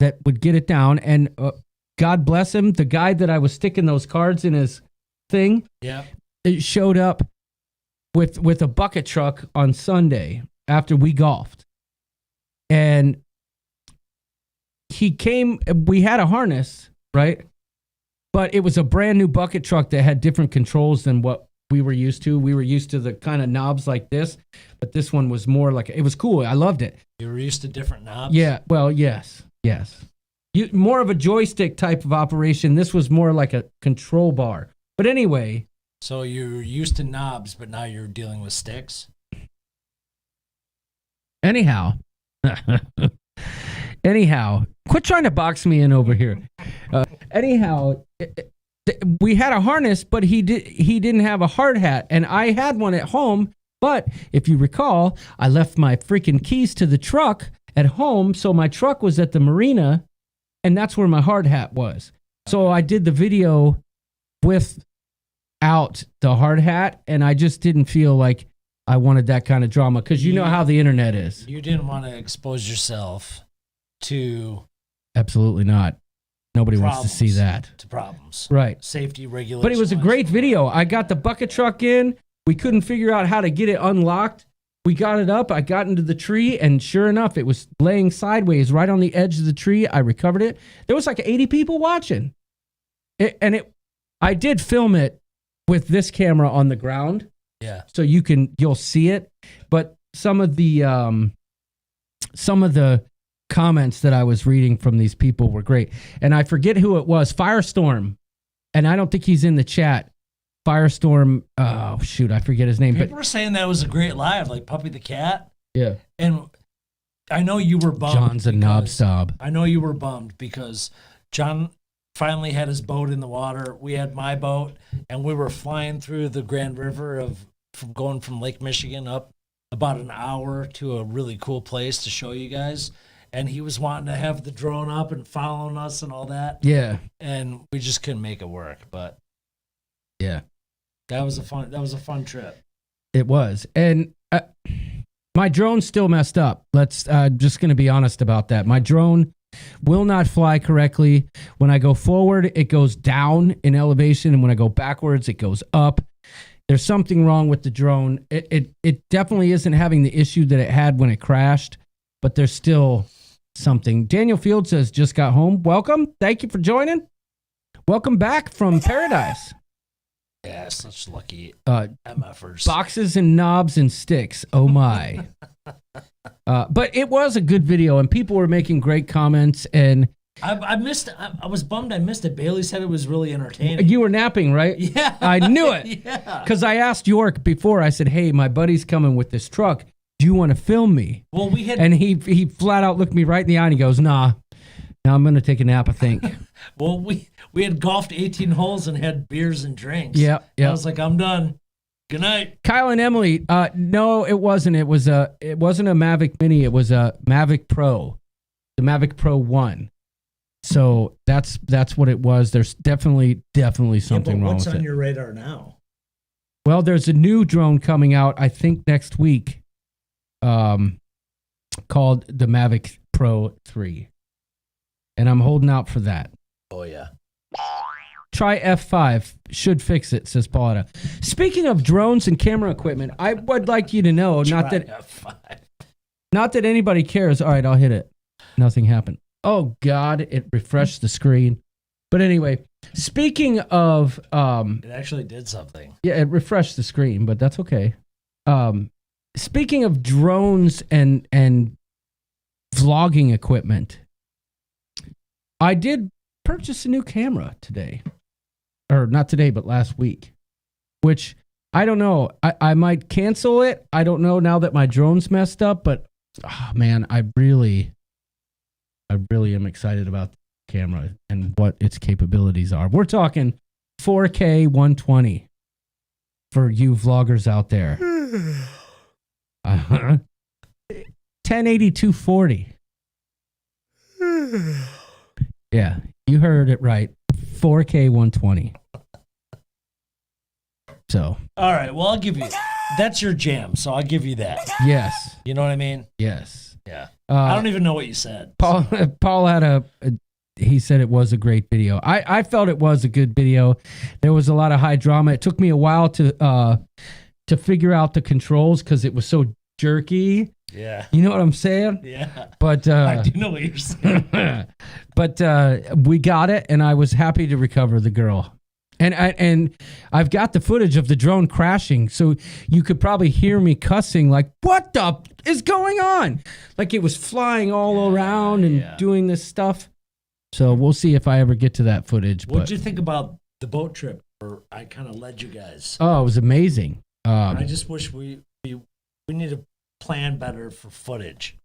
that would get it down. And God bless him, the guy that I was sticking those cards in his thing, it showed up with a bucket truck on Sunday after we golfed. And he came, we had a harness, right? But it was a brand new bucket truck that had different controls than what we were used to. We were used to the kind of knobs like this, but this one was more like, it was cool. I loved it. You were used to different knobs? Yeah, well, yes. More of a joystick type of operation. This was more like a control bar. But anyway. So you're used to knobs, but now you're dealing with sticks? Anyhow, quit trying to box me in over here. We had a harness, but he didn't have a hard hat, and I had one at home. But if you recall, I left my freaking keys to the truck at home, so my truck was at the marina, and that's where my hard hat was. So I did the video without the hard hat, and I just didn't feel like I wanted that kind of drama, because you know how the internet is. You didn't want to expose yourself to... Absolutely not. Nobody wants to see that. To problems. Right. Safety regulations. But it was a great video. I got the bucket truck in. We couldn't figure out how to get it unlocked. We got it up. I got into the tree, and sure enough, it was laying sideways right on the edge of the tree. I recovered it. There was like 80 people watching. I did film it with this camera on the ground. Yeah. So you'll see it. But some of the comments that I was reading from these people were great. And I forget who it was. Firestorm. And I don't think he's in the chat. Firestorm. Oh, shoot. I forget his name. People were saying that was a great live, like Puppy the Cat. Yeah. And I know you were bummed. John's a knob sob. I know you were bummed because John finally had his boat in the water. We had my boat, and we were flying through the Grand River going from Lake Michigan up about an hour to a really cool place to show you guys. And he was wanting to have the drone up and following us and all that. Yeah. And we just couldn't make it work. But yeah, that was a fun trip. It was. And my drone's still messed up. Just going to be honest about that. My drone will not fly correctly. When I go forward, it goes down in elevation, and when I go backwards, it goes up. There's something wrong with the drone. It definitely isn't having the issue that it had when it crashed, but there's still something. Daniel Field says, just got home. Welcome. Thank you for joining. Welcome back from paradise. Yeah, such lucky MFers. Boxes and knobs and sticks. Oh my. But it was a good video, and people were making great comments. And I missed. I was bummed I missed it. Bailey said it was really entertaining. You were napping, right? Yeah, I knew it. Yeah, because I asked York before. I said, "Hey, my buddy's coming with this truck. Do you want to film me?" Well, we had, and he flat out looked me right in the eye and he goes, "Nah, now I'm gonna take a nap, I think." Well, we had golfed 18 holes and had beers and drinks. Yeah. I was like, I'm done. Good night. Kyle and Emily. No, it wasn't. It wasn't a Mavic Mini. It was a Mavic Pro, the Mavic Pro 1. So that's what it was. There's definitely something wrong with it. What's on your radar now? Well, there's a new drone coming out, I think next week. called the Mavic Pro 3. And I'm holding out for that. Oh, yeah. Try F5. Should fix it, says Pauletta. Speaking of drones and camera equipment, I would like you to know, not that anybody cares. All right, I'll hit it. Nothing happened. Oh, God, it refreshed the screen. But anyway, speaking of... it actually did something. Yeah, it refreshed the screen, but that's okay. Speaking of drones and vlogging equipment, I did purchase a new camera today. Or not today, but last week. Which, I don't know. I might cancel it. I don't know now that my drone's messed up, but man, I really am excited about the camera and what its capabilities are. We're talking 4K 120 for you vloggers out there. 1080 240. Yeah, you heard it right. 4K 120. So. All right. Well, I'll give you. That's your jam, so I'll give you that. Yes. You know what I mean? Yes. Yeah. I don't even know what you said. Paul had he said it was a great video. I felt it was a good video. There was a lot of high drama. It took me a while to figure out the controls because it was so jerky. Yeah. You know what I'm saying? Yeah. But I do know what you're saying. But we got it, and I was happy to recover the girl. And I've got the footage of the drone crashing, so you could probably hear me cussing like, what the is going on? Like it was flying all around and doing this stuff. So we'll see if I ever get to that footage. What'd you think about the boat trip where I kind of led you guys? Oh, it was amazing. I just wish we need to plan better for footage.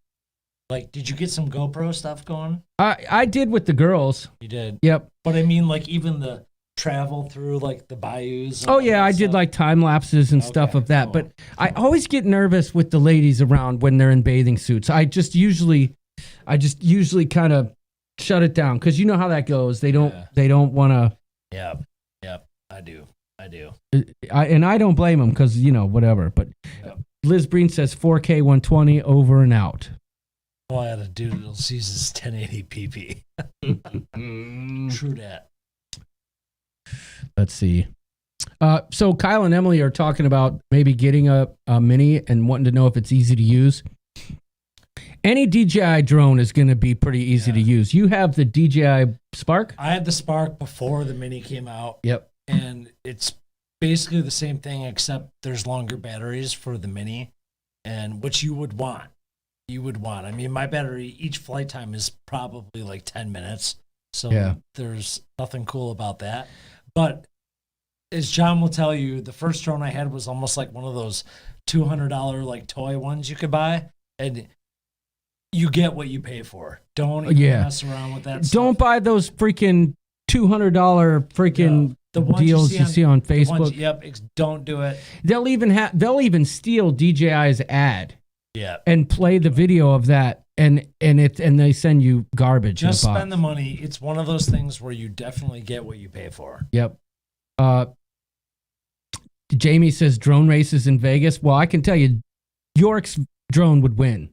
Like, did you get some GoPro stuff going? I did with the girls. You did? Yep. But I mean, like, even the travel through, like, the bayous. Oh, yeah, I did, like, time lapses and stuff of that. Cool. But I always get nervous with the ladies around when they're in bathing suits. I just usually kind of shut it down because you know how that goes. They don't want to. Yeah. I do. And I don't blame them because, you know, whatever. But Liz Breen says 4K 120 over and out. All I had to do is use his 1080 PP. True that. Let's see. So Kyle and Emily are talking about maybe getting a mini and wanting to know if it's easy to use. Any DJI drone is going to be pretty easy to use. You have the DJI Spark? I had the Spark before the mini came out. Yep. And it's basically the same thing except there's longer batteries for the mini, and which you would want. I mean, my battery, each flight time is probably like 10 minutes. So there's nothing cool about that. But as John will tell you, the first drone I had was almost like one of those $200 like toy ones you could buy. And you get what you pay for. Don't even mess around with that stuff. Don't buy those freaking $200 freaking the ones deals you see on Facebook. Don't do it. They'll even steal DJI's ad. Yeah. And play the video of that and they send you garbage. Just spend the money. It's one of those things where you definitely get what you pay for. Yep. Jamie says drone races in Vegas. Well, I can tell you York's drone would win.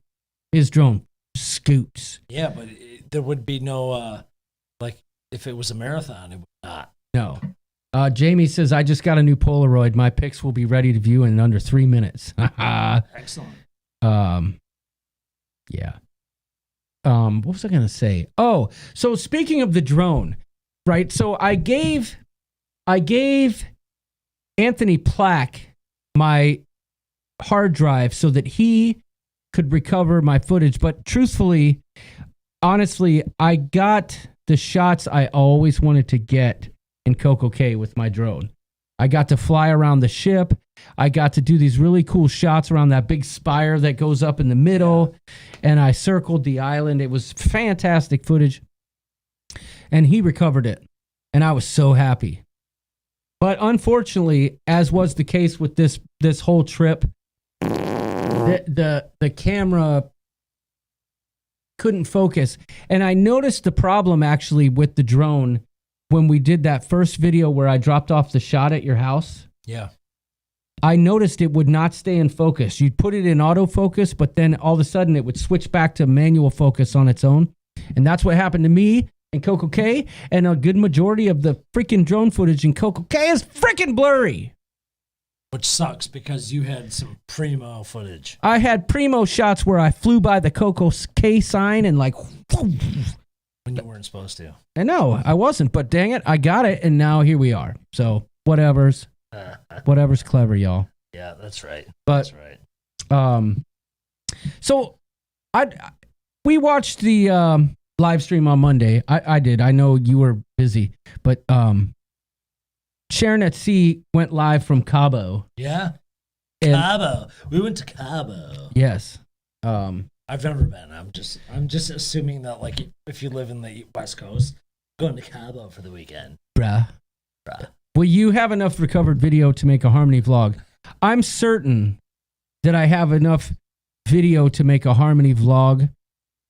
His drone scoots. Yeah, but there would be no like if it was a marathon, it would not. No. Jamie says I just got a new Polaroid. My pics will be ready to view in under 3 minutes. Excellent. Yeah. What was I going to say? Oh, so speaking of the drone, right? So I gave Anthony Plack my hard drive so that he could recover my footage. But truthfully, honestly, I got the shots I always wanted to get in Coco Cay with my drone. I got to fly around the ship. I got to do these really cool shots around that big spire that goes up in the middle. And I circled the island. It was fantastic footage. And he recovered it. And I was so happy. But unfortunately, as was the case with this whole trip, the camera couldn't focus. And I noticed the problem actually with the drone when we did that first video where I dropped off the shot at your house. Yeah. I noticed it would not stay in focus. You'd put it in autofocus, but then all of a sudden it would switch back to manual focus on its own. And that's what happened to me and Coco K. And a good majority of the freaking drone footage in Coco K is freaking blurry. Which sucks because you had some primo footage. I had primo shots where I flew by the Coco K sign and like... When you weren't supposed to. I know, I wasn't, but dang it, I got it, and now here we are. So, whatever's clever, y'all. Yeah, that's right. But, that's right. So, we watched the live stream on Monday. I did. I know you were busy, but Sharon at Sea went live from Cabo. Yeah, and, Cabo. We went to Cabo. Yes. I've never been. I'm just assuming that like if you live in the West Coast, going to Cabo for the weekend. Bruh. Well, you have enough recovered video to make a Harmony vlog. I'm certain that I have enough video to make a Harmony vlog,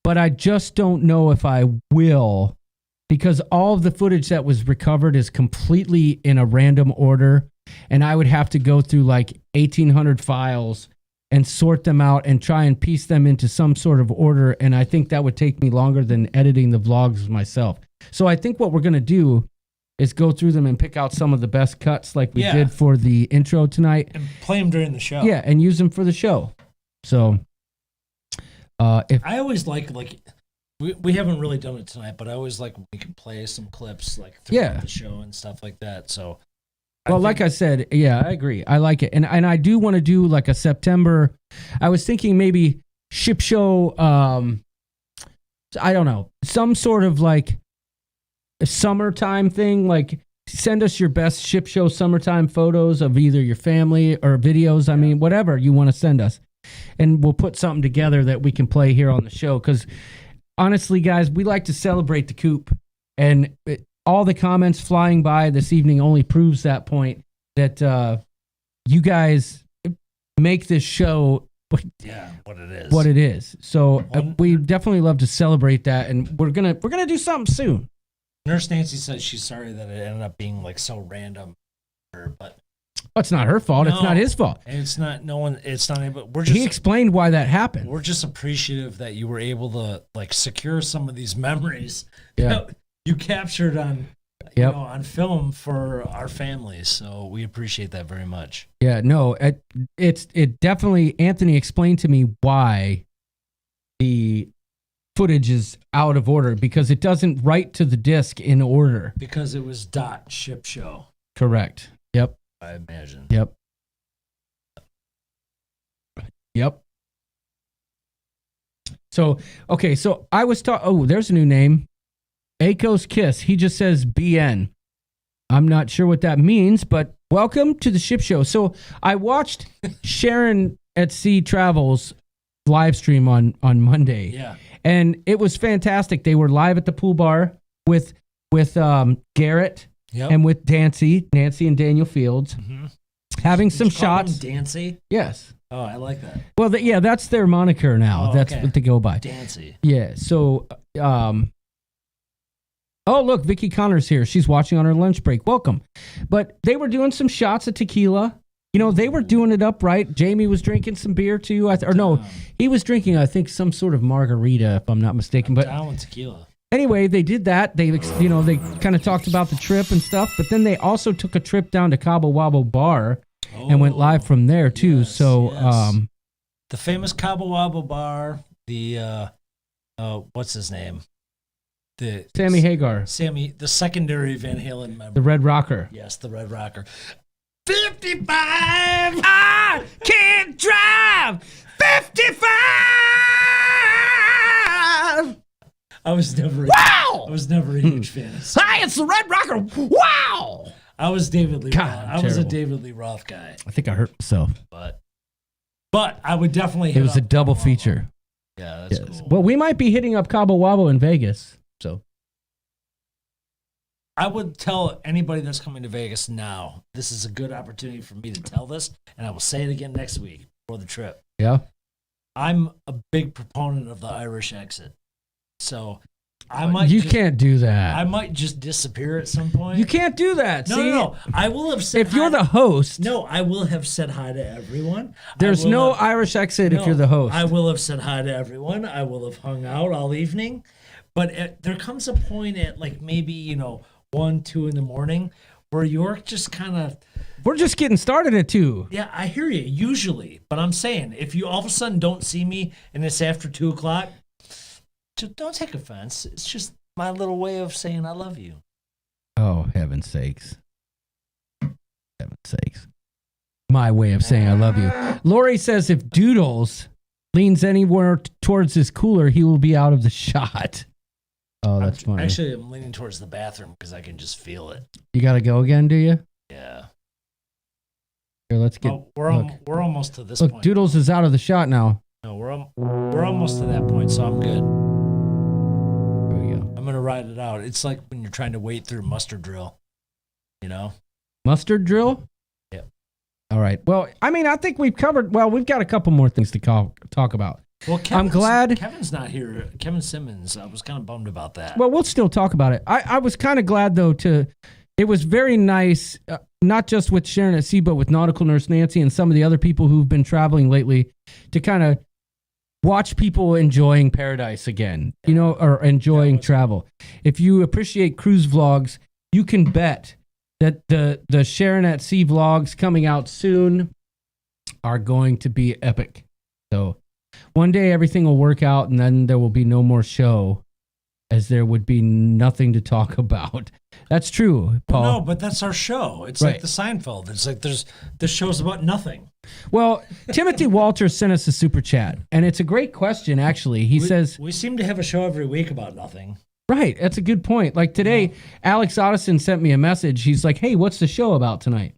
but I just don't know if I will, because all of the footage that was recovered is completely in a random order, and I would have to go through like 1,800 files and sort them out and try and piece them into some sort of order. And I think that would take me longer than editing the vlogs myself. So I think what we're going to do is go through them and pick out some of the best cuts like we did for the intro tonight. And play them during the show. Yeah, and use them for the show. So if I always like we haven't really done it tonight, but I always like when we can play some clips like throughout the show and stuff like that. So well, like I said, yeah, I agree. I like it. And I do want to do like a September. I was thinking maybe ship show, I don't know, some sort of like a summertime thing. Like send us your best ship show summertime photos of either your family or videos. I mean, whatever you want to send us. And we'll put something together that we can play here on the show. Because honestly, guys, we like to celebrate the coop. And all the comments flying by this evening only proves that point, that you guys make this show what it is. So we definitely love to celebrate that, and we're gonna do something soon. Nurse Nancy says she's sorry that it ended up being like so random, but it's not her fault. No, it's not his fault. And it's not It's not able. We're just. He explained why that happened. We're just appreciative that you were able to like secure some of these memories. Yeah. You captured on, on film for our families, so we appreciate that very much. Yeah, no, it definitely. Anthony explained to me why the footage is out of order, because it doesn't write to the disc in order. Because it was ship show. Correct. Yep. I imagine. Yep. So okay, so I was talking. Oh, there's a new name. Ako's Kiss. He just says BN. I'm not sure what that means, but welcome to the ship show. So I watched Sharon at Sea Travels live stream on Monday. Yeah. And it was fantastic. They were live at the pool bar with Garrett and with Nancy and Daniel Fields, having some shots. Dancy? Yes. Oh, I like that. Well, that's their moniker now. Oh, that's what they go by. Dancy. Yeah. So, oh, look, Vicky Connor's here. She's watching on her lunch break. Welcome. But they were doing some shots of tequila. You know, they were doing it up right. Jamie was drinking some beer too. He was drinking, I think, some sort of margarita, if I'm not mistaken. But down with tequila. Anyway, they did that. They kind of talked about the trip and stuff. But then they also took a trip down to Cabo Wabo Bar and went live from there too. Yes, so, the famous Cabo Wabo Bar. The what's his name? Sammy Hagar. The secondary Van Halen member. The Red Rocker. Yes, the Red Rocker. 55! I can't drive! 55! I was never a huge fan. Hi, it's the Red Rocker! Wow! I was David Lee God, Roth. I was a David Lee Roth guy. I think I hurt myself. But I would definitely It was a double feature. Yeah, that's cool. Well, we might be hitting up Cabo Wabo in Vegas. So I would tell anybody that's coming to Vegas now, this is a good opportunity for me to tell this, and I will say it again next week before the trip. Yeah. I'm a big proponent of the Irish exit. So You can't do that. I might just disappear at some point. You can't do that. No, See? no. I will have said if you're the host. No, I will have said hi to everyone. There's no Irish exit if you're the host. I will have said hi to everyone. I will have hung out all evening. But there comes a point at like maybe, 1, 2 in the morning where York just kind of... We're just getting started at 2. Yeah, I hear you, usually. But I'm saying, if you all of a sudden don't see me and it's after 2 o'clock, just don't take offense. It's just my little way of saying I love you. Oh, heaven's sakes. Heaven's sakes. My way of saying I love you. Lori says if Doodles leans anywhere towards his cooler, he will be out of the shot. Oh, that's funny. Actually, I'm leaning towards the bathroom because I can just feel it. You got to go again, do you? Yeah. Here, let's get. Oh, we're almost to this point. point. Doodles is out of the shot now. No, we're almost to that point, so I'm good. Here we go. I'm gonna ride it out. It's like when you're trying to wade through mustard drill. Mustard drill? Yeah. All right. Well, I think we've covered. Well, we've got a couple more things to talk about. Well, I'm glad Kevin's not here. Kevin Simmons. I was kind of bummed about that. Well, we'll still talk about it. I was kind of glad though it was very nice, not just with Sharon at Sea, but with Nautical Nurse Nancy and some of the other people who've been traveling lately, to kind of watch people enjoying paradise again, or enjoying travel. If you appreciate cruise vlogs, you can bet that the Sharon at Sea vlogs coming out soon are going to be epic. So one day everything will work out and then there will be no more show, as there would be nothing to talk about. That's true, Paul. Well, no, but that's our show. It's right. Like the Seinfeld. It's like this show's about nothing. Well, Timothy Walters sent us a super chat, and it's a great question, actually. He says... We seem to have a show every week about nothing. Right. That's a good point. Like today, Alex Otteson sent me a message. He's like, hey, what's the show about tonight?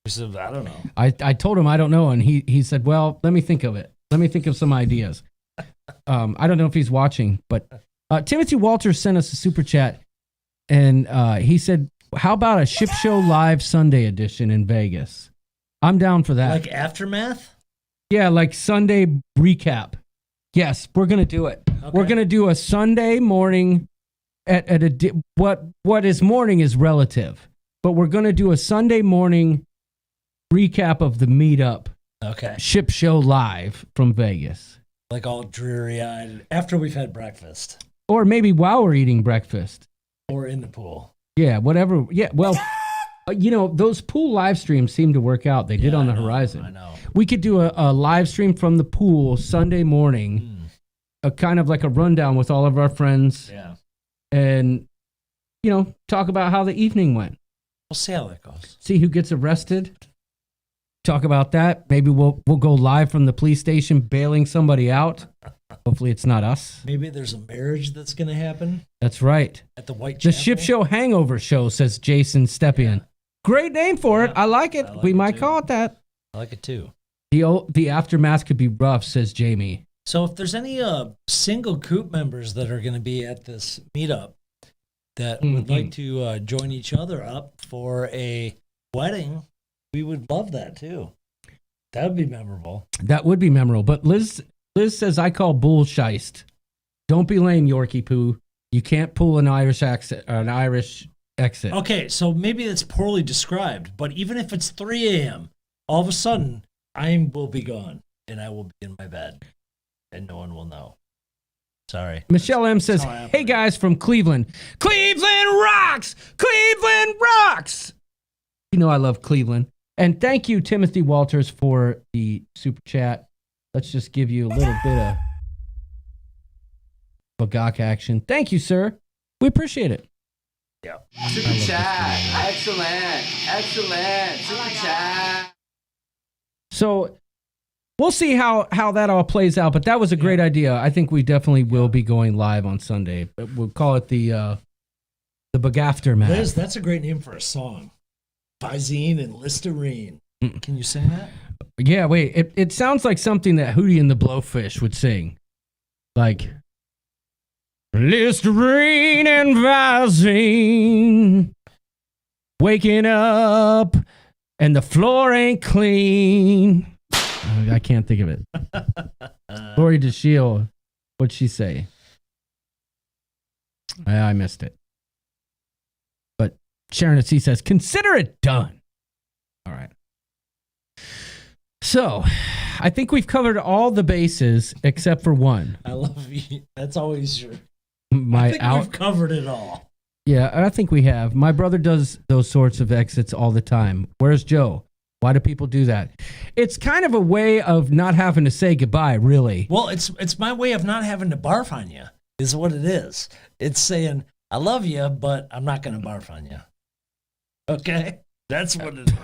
I said, I don't know. I told him I don't know, and he said, well, let me think of it. Let me think of some ideas. I don't know if he's watching, but Timothy Walters sent us a super chat, and he said, how about a Ship Show Live Sunday edition in Vegas? I'm down for that. Like Aftermath? Yeah, like Sunday recap. Yes, we're going to do it. Okay. We're going to do a Sunday morning what is morning is relative, but we're going to do a Sunday morning recap of the meetup. Okay. Ship Show Live from Vegas. Like all dreary-eyed after we've had breakfast. Or maybe while we're eating breakfast. Or in the pool. Yeah, whatever. Yeah, well, those pool live streams seem to work out. They did on the horizon. I know. We could do a live stream from the pool Sunday morning, a kind of like a rundown with all of our friends. Yeah. And, talk about how the evening went. We'll see how that goes. See who gets arrested. Talk about that. Maybe we'll go live from the police station bailing somebody out. Hopefully it's not us. Maybe there's a marriage that's going to happen. That's right. At the Whitechapel. The Ship Show Hangover Show, says Jason Stepien. Yeah. Great name for it. I like it. We might call it that. I like it too. The aftermath could be rough, says Jamie. So if there's any single Coop members that are going to be at this meetup that would like to join each other up for a wedding, we would love that too. That would be memorable. That would be memorable. But Liz says, I call bullshist. Don't be lame, Yorkie Poo. You can't pull an Irish accent or an Irish exit. Okay, so maybe it's poorly described, but even if it's 3 a.m., all of a sudden, I will be gone and I will be in my bed and no one will know. Sorry. Michelle M says, hey guys from Cleveland. Cleveland rocks! Cleveland rocks! You know I love Cleveland. And thank you, Timothy Walters, for the super chat. Let's just give you a little bit of Bagak action. Thank you, sir. We appreciate it. Yeah. Super chat. Excellent. Super chat. So we'll see how that all plays out, but that was a great idea. I think we definitely will be going live on Sunday. But we'll call it the Bagaftermath. Liz, that's a great name for a song. Visine and Listerine. Can you sing that? Yeah, wait. It sounds like something that Hootie and the Blowfish would sing. Like, Listerine and Visine, waking up and the floor ain't clean. I can't think of it. Lori DeShiel, what'd she say? I missed it. But Sharon at Sea says, consider it done. All right. So, I think we've covered all the bases except for one. I love you. That's always your... I think we've covered it all. Yeah, I think we have. My brother does those sorts of exits all the time. Where's Joe? Why do people do that? It's kind of a way of not having to say goodbye, really. Well, it's my way of not having to barf on you, is what it is. It's saying, I love you, but I'm not going to barf on you. Okay? That's what it is.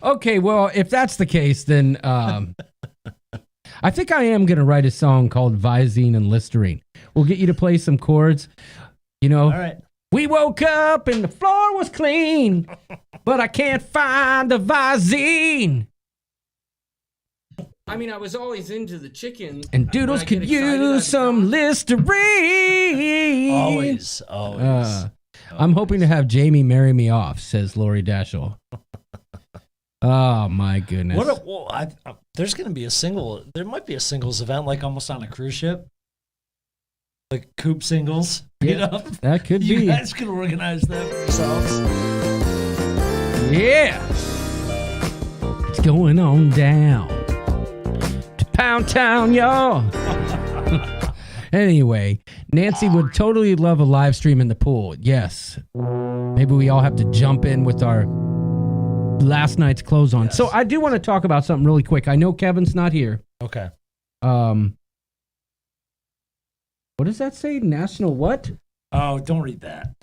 Okay, well, if that's the case, then I think I am going to write a song called Visine and Listerine. We'll get you to play some chords. You know, All right. We woke up and the floor was clean, but I can't find the Visine. I mean, I was always into the chicken. And Doodles could use some Listerine. Always. I'm hoping to have Jamie marry me off, says Lori Dashel. Oh, my goodness. There's going to be there might be a singles event, like almost on a cruise ship. Like Coop singles. Yeah, that could be. You guys can organize that for yourselves. Yeah. It's going on down to Pound Town, y'all. Anyway, Nancy would totally love a live stream in the pool. Yes. Maybe we all have to jump in with our last night's clothes on. Yes. So I do want to talk about something really quick. I know Kevin's not here. Okay. What does that say? National what? Oh, don't read that.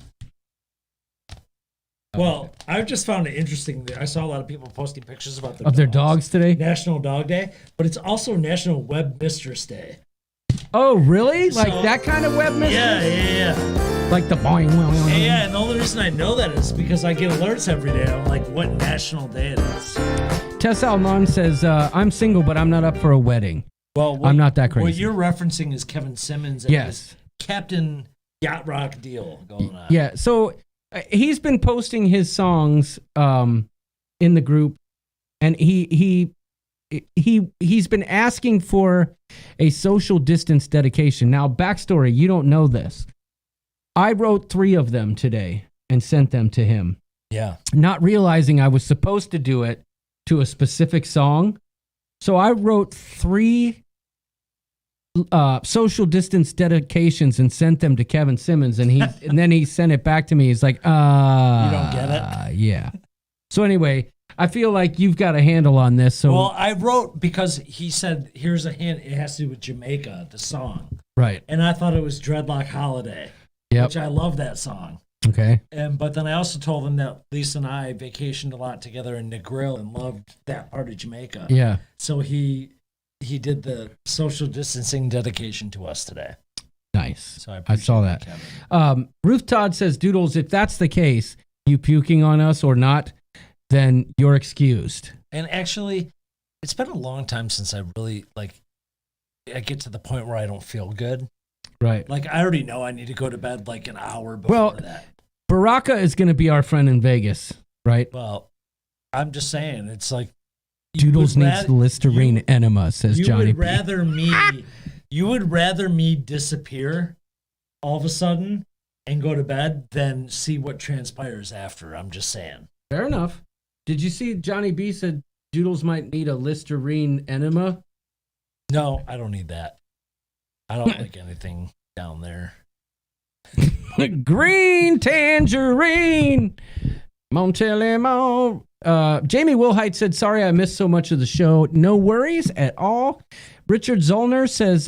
Well, I just found it interesting that I saw a lot of people posting pictures about their dogs today. National Dog Day, but it's also National Web Mistress Day. Oh, really? Like that kind of web mistress? Yeah. Like the boing. Yeah, and the only reason I know that is because I get alerts every day. I'm like, what national day it is? Tess Alman says, I'm single, but I'm not up for a wedding. Well, I'm not that crazy. What you're referencing is Kevin Simmons and his Captain Yacht Rock deal going on. Yeah, so he's been posting his songs in the group, and he's been asking for a social distance dedication. Now, backstory, you don't know this. I wrote 3 of them today and sent them to him. Yeah. Not realizing I was supposed to do it to a specific song. So I wrote 3 social distance dedications and sent them to Kevin Simmons, and then he sent it back to me. He's like, you don't get it? Yeah. So anyway, I feel like you've got a handle on this. So well, I wrote because he said, here's a hint, it has to do with Jamaica, the song. Right. And I thought it was Dreadlock Holiday, which I love that song. Okay. But then I also told him that Lisa and I vacationed a lot together in Negril and loved that part of Jamaica. Yeah. So he did the social distancing dedication to us today. Nice. So I saw that. Ruth Todd says, Doodles, if that's the case, you puking on us or not, then you're excused. And actually, it's been a long time since I really, I get to the point where I don't feel good. Right. Like, I already know I need to go to bed like an hour before that. Baraka is going to be our friend in Vegas, right? Well, I'm just saying, it's like... Doodles needs Listerine enema, says Johnny P. You would rather me disappear all of a sudden and go to bed than see what transpires after. I'm just saying. Fair enough. Did you see Johnny B said Doodles might need a Listerine enema? No, I don't need that. I don't like anything down there. Green tangerine. Montelimon. Jamie Wilhite said, sorry I missed so much of the show. No worries at all. Richard Zollner says,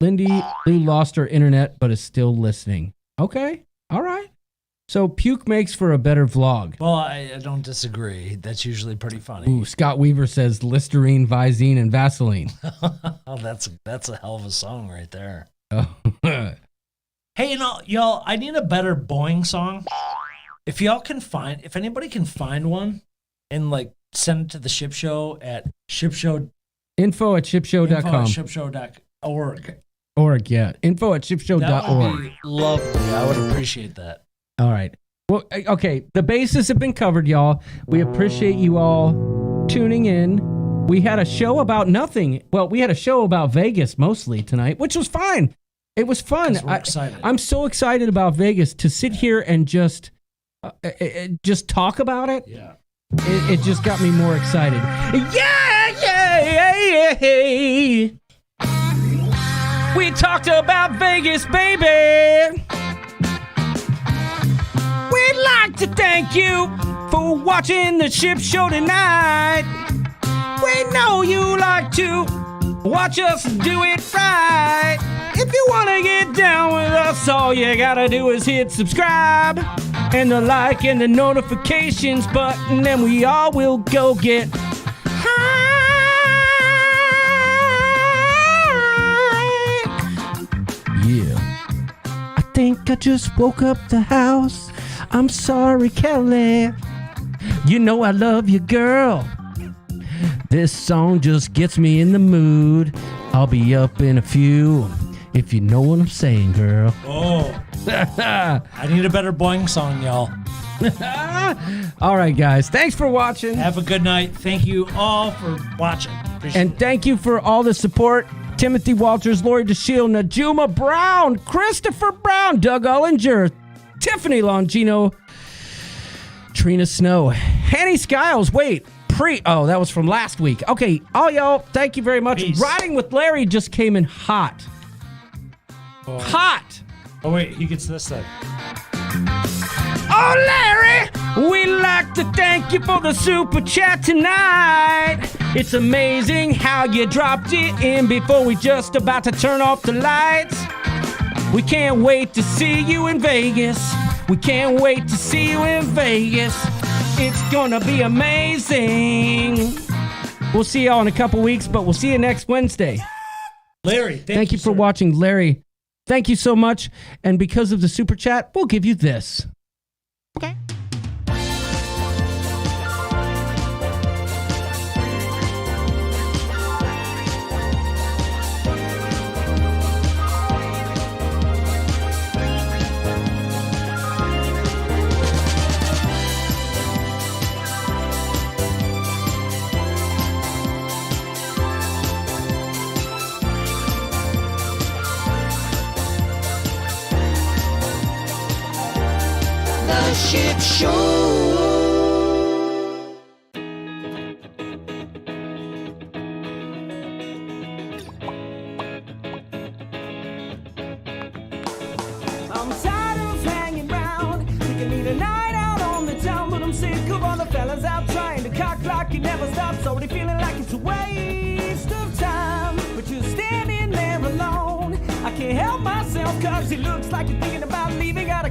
Lindy Lou lost her internet but is still listening. Okay. All right. So puke makes for a better vlog. Well, I don't disagree. That's usually pretty funny. Ooh, Scott Weaver says Listerine, Visine, and Vaseline. Oh, that's a hell of a song right there. Oh. Hey, y'all, I need a better Boing song. If anybody can find one and send it to the Ship Show at shipshow. info@shipshow.com. Shipshow.org. Org, yeah. info@shipshow.org. That would be lovely. I would appreciate that. All right. Well, okay. The bases have been covered, y'all. We appreciate you all tuning in. We had a show about nothing. Well, we had a show about Vegas mostly tonight, which was fine. It was fun. We're excited. I'm so excited about Vegas to sit here and just talk about it. Yeah. It just got me more excited. Yeah. We talked about Vegas, baby. We'd like to thank you for watching the ship show tonight. We know you like to watch us do it right. If you want to get down with us, all you gotta do is hit subscribe and the like and the notifications button, and we all will go get high. Yeah. I think I just woke up the house. I'm sorry, Kelly. You know I love you, girl. This song just gets me in the mood. I'll be up in a few, if you know what I'm saying, girl. Oh. I need a better boing song, y'all. All right, guys. Thanks for watching. Have a good night. Thank you all for watching. Appreciate And it. thank you for all the support. Timothy Walters, Lori DeShield, Najuma Brown, Christopher Brown, Doug Ullinger, Tiffany Longino, Trina Snow, Hanny Skiles. Wait. Oh, that was from last week. Okay, all y'all, thank you very much. Peace. Riding with Larry just came in hot. Oh. Hot! Oh, wait, he gets this then. Oh, Larry, we'd like to thank you for the super chat tonight. It's amazing how you dropped it in before we just about to turn off the lights. We can't wait to see you in Vegas. We can't wait to see you in Vegas. It's gonna be amazing. We'll see y'all in a couple weeks, but we'll see you next Wednesday. Larry, thank you for watching. Larry, thank you so much. And because of the super chat, we'll give you this. Okay. The Ship Show. I'm tired of hanging round. We can need a night out on the town, but I'm sick of all the fellas out trying to cock like it never stops. Already feeling like it's a waste of time, but you're standing there alone. I can't help myself, cause it looks like you're thinking about leaving. Got a